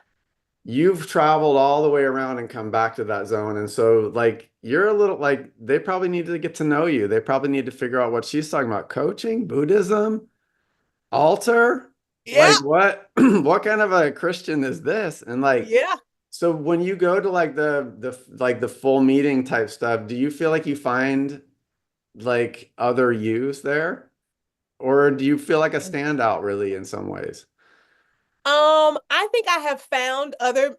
You've traveled all the way around and come back to that zone. And so like you're a little like they probably need to get to know you. They probably need to figure out what she's talking about. Coaching, Buddhism, altar. Yeah. Like what what kind of a Christian is this? And like Yeah. so when you go to like the full meeting type stuff, do you feel like you find like other yous there? Or do you feel like a standout really in some ways? I think I have found other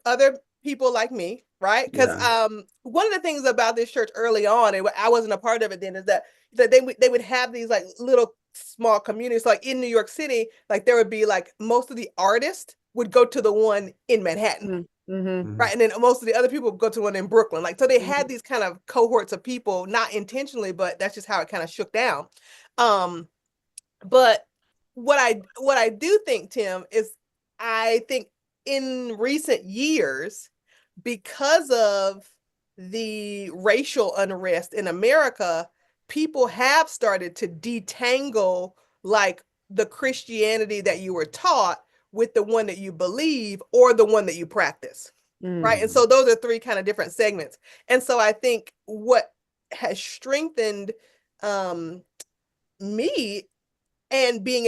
people like me, right? Because Yeah. one of the things about this church early on, and I wasn't a part of it then, is that they would have these like little small communities. Like in New York City, like there would be like most of the artists would go to the one in Manhattan. Mm-hmm. Right. And then most of the other people would go to the one in Brooklyn. Like so they had Mhm. these kind of cohorts of people, not intentionally, but that's just how it kind of shook down. Um, but what I do think, Tim, is I think in recent years, because of the racial unrest in America, people have started to detangle like the Christianity that you were taught with the one that you believe or the one that you practice. Right. And so those are three kind of different segments. And so I think what has strengthened me and being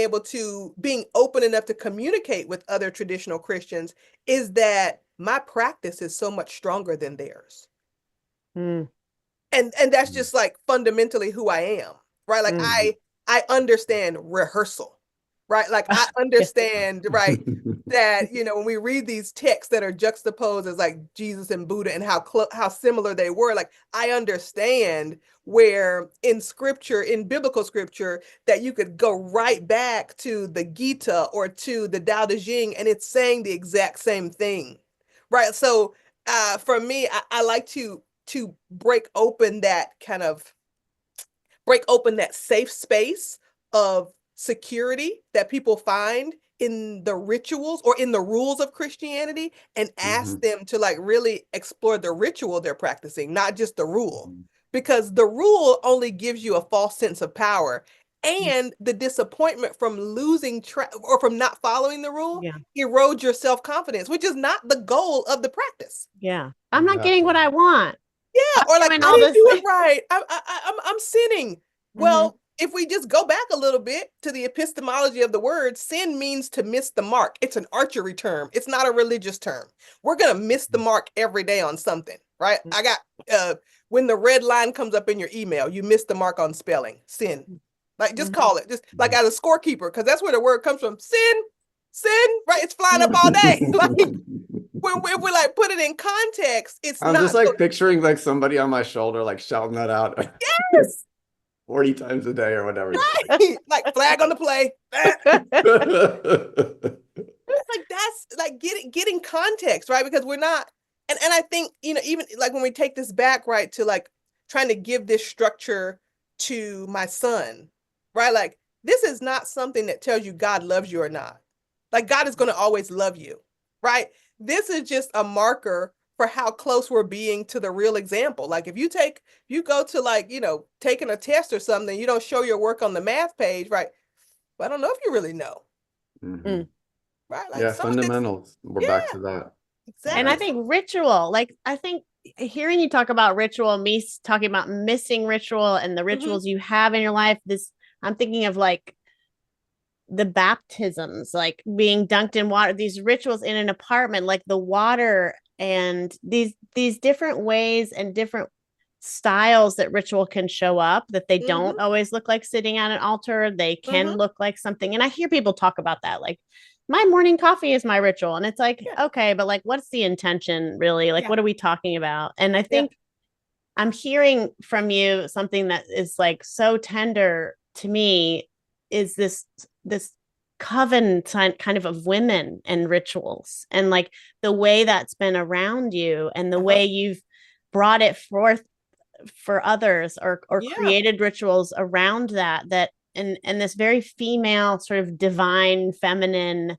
open enough to communicate with other traditional Christians is that my practice is so much stronger than theirs. Mm. And that's just like fundamentally who I am, right? Like I understand rehearsal, right? Like I understand, right, that, you know, when we read these texts that are juxtaposed as like Jesus and Buddha and how similar they were, like I understand where in scripture, in biblical scripture, that you could go right back to the Gita or to the Tao Te Ching and it's saying the exact same thing, right? So for me, I like to break open that safe space of security that people find in the rituals or in the rules of Christianity and ask them to like really explore the ritual they're practicing, not just the rule. Because the rule only gives you a false sense of power and the disappointment from losing track or from not following the rule erodes your self-confidence, which is not the goal of the practice. Yeah. I'm not getting what I want. Yeah, or like I didn't do it right. I'm sinning. Well, if we just go back a little bit to the epistemology of the word, sin means to miss the mark. It's an archery term. It's not a religious term. We're gonna miss the mark every day on something, right? I got when the red line comes up in your email, you missed the mark on spelling, sin. Like just call it, just like as a scorekeeper, because that's where the word comes from. Sin, right? It's flying up all day. Like when if we like put it in context, it's I'm just not so like picturing like somebody on my shoulder, like shouting that out yes, 40 times a day or whatever. right. Like flag on the play. Like that's like getting context, right? Because we're not, and I think, you know, even like when we take this back, right, to like trying to give this structure to my son, right? Like this is not something that tells you God loves you or not. Like God is going to always love you, right? This is just a marker for how close we're being to the real example. Like if you go to like, you know, taking a test or something, you don't show your work on the math page, right? Well, I don't know if you really know, Mhm. right? Like Yeah, some of this, fundamentals. We're back yeah, to that. And I exactly. think ritual, like I think hearing you talk about ritual, me talking about missing ritual and the rituals you have in your life, this I'm thinking of like the baptisms, like being dunked in water, these rituals in an apartment, like the water and these different ways and different styles that ritual can show up, that they don't always look like sitting at an altar. They can look like something. And I hear people talk about that, like my morning coffee is my ritual. And it's like, Yeah. okay, but like what's the intention really? Like Yeah. what are we talking about? And I Yeah. think I'm hearing from you something that is like so tender to me, is this coven kind of women and rituals, and like the way that's been around you and the way you've brought it forth for others, or Yeah. created rituals around that and this very female sort of divine feminine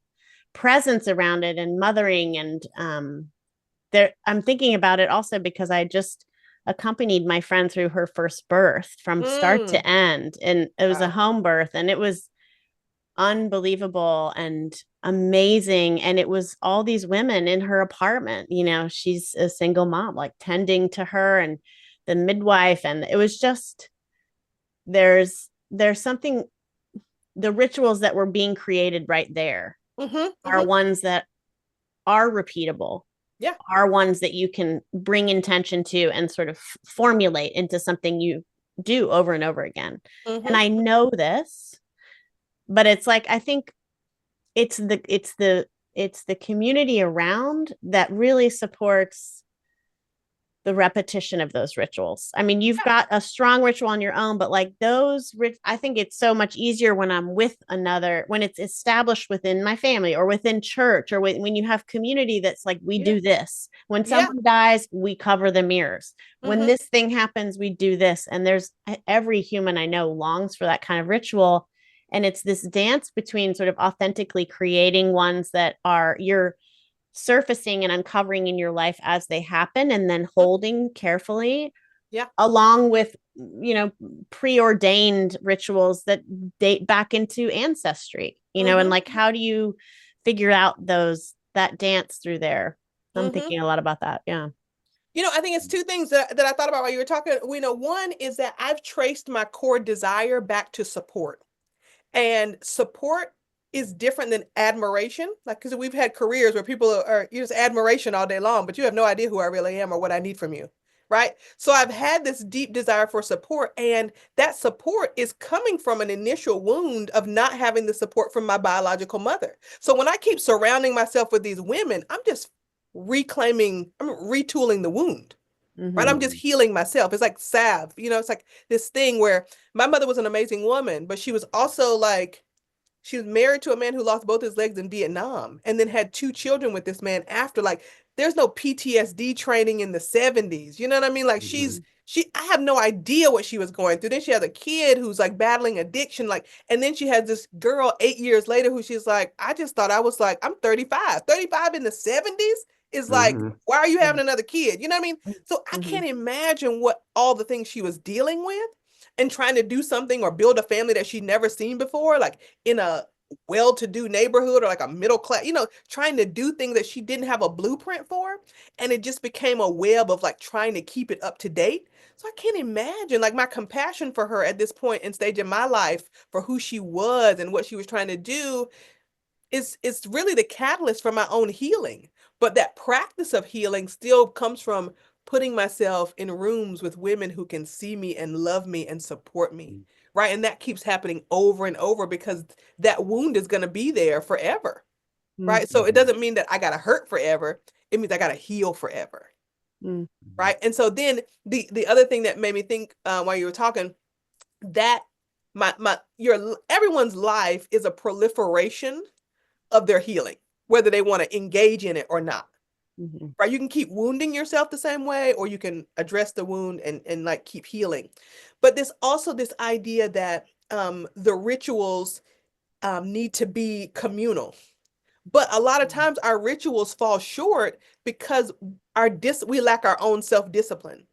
presence around it, and mothering. And there I'm thinking about it also because I just accompanied my friend through her first birth from start to end, and it was a Wow. home birth, and it was unbelievable and amazing. And it was all these women in her apartment, you know, she's a single mom, like tending to her, and the midwife. And it was just, there's something, the rituals that were being created right there are ones that are repeatable, Yeah. are ones that you can bring intention to and sort of formulate into something you do over and over again. And I know this, but it's like I think it's the community around that really supports the repetition of those rituals. I mean, you've got a strong ritual on your own, but like I think it's so much easier when I'm with another, when it's established within my family or within church, or when you have community that's like, we do this. When someone dies, we cover the mirrors. When this thing happens, we do this. And every human I know longs for that kind of ritual. And it's this dance between sort of authentically creating ones that are you're surfacing and uncovering in your life as they happen, and then holding carefully, along with, you know, preordained rituals that date back into ancestry, you know. And like, how do you figure out that dance through there? I'm thinking a lot about that. Yeah. You know, I think it's two things that I thought about while you were talking. You know, one is that I've traced my core desire back to support. And support is different than admiration. Like, because we've had careers where people are you just admiration all day long, but you have no idea who I really am or what I need from you. Right. So I've had this deep desire for support, and that support is coming from an initial wound of not having the support from my biological mother. So when I keep surrounding myself with these women, I'm retooling the wound. Right. I'm just healing myself. It's like salve, you know, it's like this thing where my mother was an amazing woman, but she was also like, she was married to a man who lost both his legs in Vietnam and then had two children with this man after. Like, there's no PTSD training in the 70s. You know what I mean? Like, I have no idea what she was going through. Then she has a kid who's like battling addiction. Like, and then she has this girl 8 years later who she's like, I just thought I was like, I'm 35 in the 70s is like, why are you having another kid? You know what I mean? So I can't imagine what all the things she was dealing with and trying to do something or build a family that she'd never seen before, like in a well-to-do neighborhood or like a middle class, you know, trying to do things that she didn't have a blueprint for. And it just became a web of like trying to keep it up to date. So I can't imagine like my compassion for her at this point and stage in my life for who she was and what she was trying to do is really the catalyst for my own healing. But that practice of healing still comes from putting myself in rooms with women who can see me and love me and support me. Right. And that keeps happening over and over because that wound is going to be there forever. Right. So it doesn't mean that I got to hurt forever. it means I got to heal forever. Mm. Right. And so then the other thing that made me think while you were talking, that everyone's life is a proliferation of their healing, whether they want to engage in it or not. Mm-hmm. Right. You can keep wounding yourself the same way, or you can address the wound and like keep healing. But there's also this idea that the rituals need to be communal. But a lot of times our rituals fall short because we lack our own self-discipline.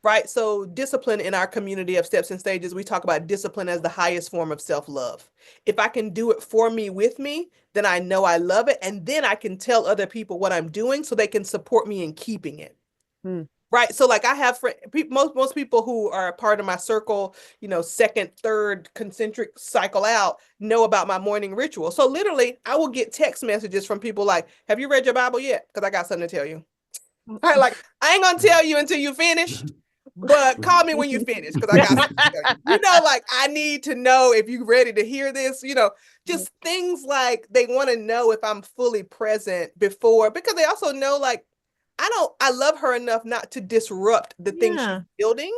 Right. So discipline in our community of Steps and Stages, we talk about discipline as the highest form of self-love. If I can do it for me, with me, then I know I love it. And then I can tell other people what I'm doing so they can support me in keeping it. Mm. Right. So like I have most people who are a part of my circle, second, third concentric cycle out, know about my morning ritual. So literally I will get text messages from people like, have you read your Bible yet? Because I got something to tell you. I ain't gonna tell you until you finish. But call me when you finish, because I got something to tell you. Like I need to know if you're ready to hear this, just things like they want to know if I'm fully present before, because they also know like I love her enough not to disrupt the things she's building.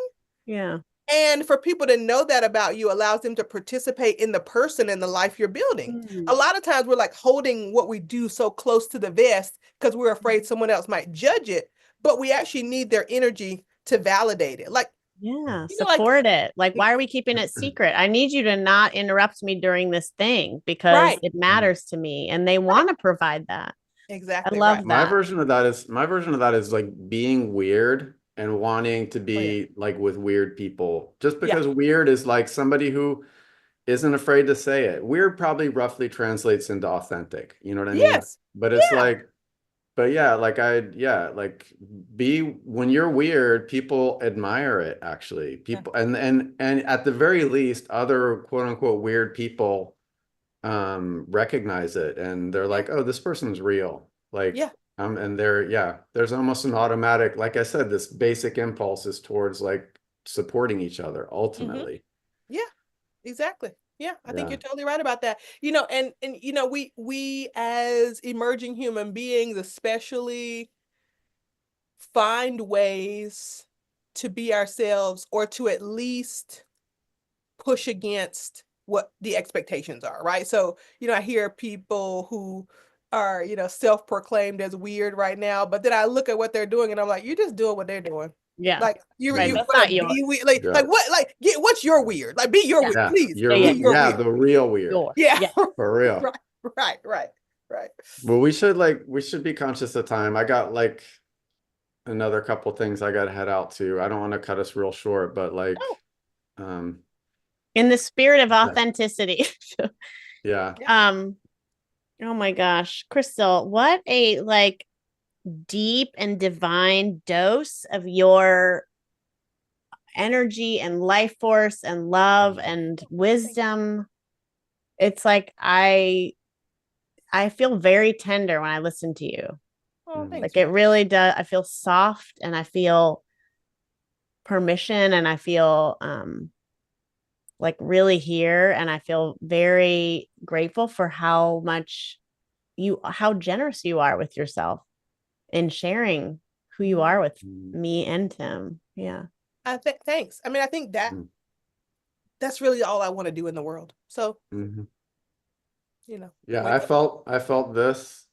Yeah. And for people to know that about you allows them to participate in the person and the life you're building. Mm. A lot of times we're like holding what we do so close to the vest because we're afraid someone else might judge it, but we actually need their energy to validate it. Like, support it. Like, why are we keeping it secret? I need you to not interrupt me during this thing because it matters to me, and they want to provide that. Exactly. I love that. My version of that is like being weird and wanting to be like with weird people, just because weird is like somebody who isn't afraid to say it. Weird probably roughly translates into authentic. You know what I mean? Yes. But it's like, but yeah, like when you're weird, people admire it actually. People and at the very least, other quote unquote weird people recognize it, and they're like, oh, this person's real. Like, and there's almost an automatic, like I said, this basic impulse is towards like supporting each other ultimately. Mm-hmm. Yeah, exactly. Yeah, I think you're totally right about that. And we as emerging human beings especially find ways to be ourselves, or to at least push against what the expectations are, right? So, I hear people who are, self-proclaimed as weird right now, but then I look at what they're doing and I'm like, you're just doing what they're doing. Yeah. Like you That's want not to yours. be weird. Like what? Like what's your weird? Like be your weird, please. You're, be your weird. The real weird. Yeah. For real. Right. Well, we should be conscious of time. I got like another couple things I got to head out to. I don't want to cut us real short, but like, in the spirit of authenticity. Oh my gosh, Christal, what a like deep and divine dose of your energy and life force and love and wisdom. It's like I feel very tender when I listen to you. Oh, like it really does. I feel soft, and I feel permission, and I feel like really here, and I feel very grateful for how generous you are with yourself in sharing who you are with me and Tim. Yeah. Thanks. I mean, I think that's really all I want to do in the world. So, yeah, I felt this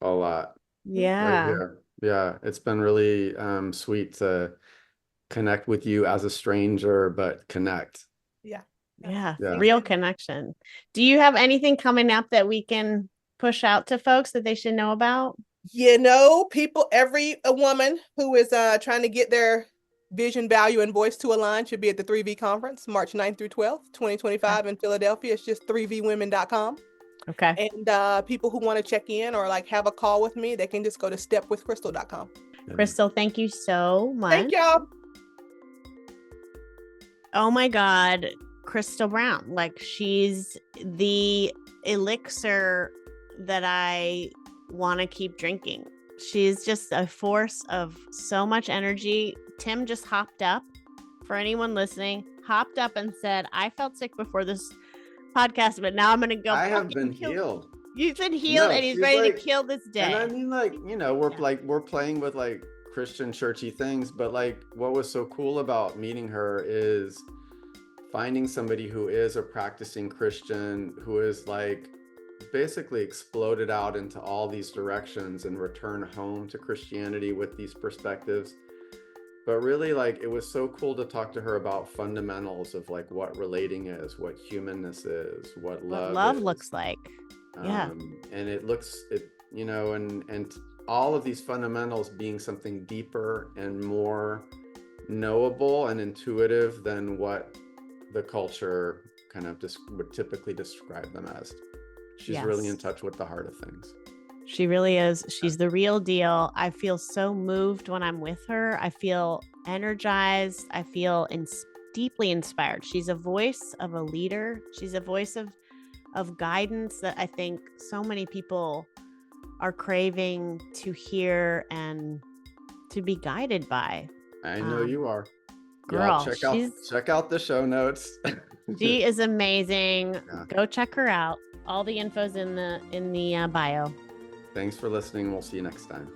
a lot. Yeah. Right here. Yeah. It's been really sweet to connect with you as a stranger, but connect. Yeah. Real connection. Do you have anything coming up that we can push out to folks that they should know about? People, a woman who is trying to get their vision, value, and voice to align should be at the 3V conference, March 9th through 12th, 2025 in Philadelphia. It's just 3vwomen.com. Okay. And people who want to check in or like have a call with me, they can just go to stepwithchrystal.com. Christal, thank you so much. Thank y'all. Oh my God, Christal Brown. Like, she's the elixir that I want to keep drinking. She's just a force of so much energy. Tim just hopped up. For anyone listening, hopped up and said, I felt sick before this podcast, but now I'm going to go. I have been healed. You've been healed No, and he's she's ready to like, kill this and I day. mean, like, you know, we're Yeah. like, we're playing with like Christian churchy things, but like, what was so cool about meeting her is finding somebody who is a practicing Christian, who is like basically exploded out into all these directions and return home to Christianity with these perspectives. But really, like, it was so cool to talk to her about fundamentals of like what relating is, what humanness is, what What love love is. looks like. Yeah. And it, you know, and all of these fundamentals being something deeper and more knowable and intuitive than what the culture kind of would typically describe them as. She's really in Yes. touch with the heart of things. She really is. She's the real deal. I feel so moved when I'm with her. I feel energized. I feel deeply inspired. She's a voice of a leader. She's a voice of guidance that I think so many people are craving to hear and to be guided by. I know you are. Girl, Y'all check out the show notes. she is amazing. Yeah. Go check her out. All the info's in the bio. Thanks for listening. We'll see you next time.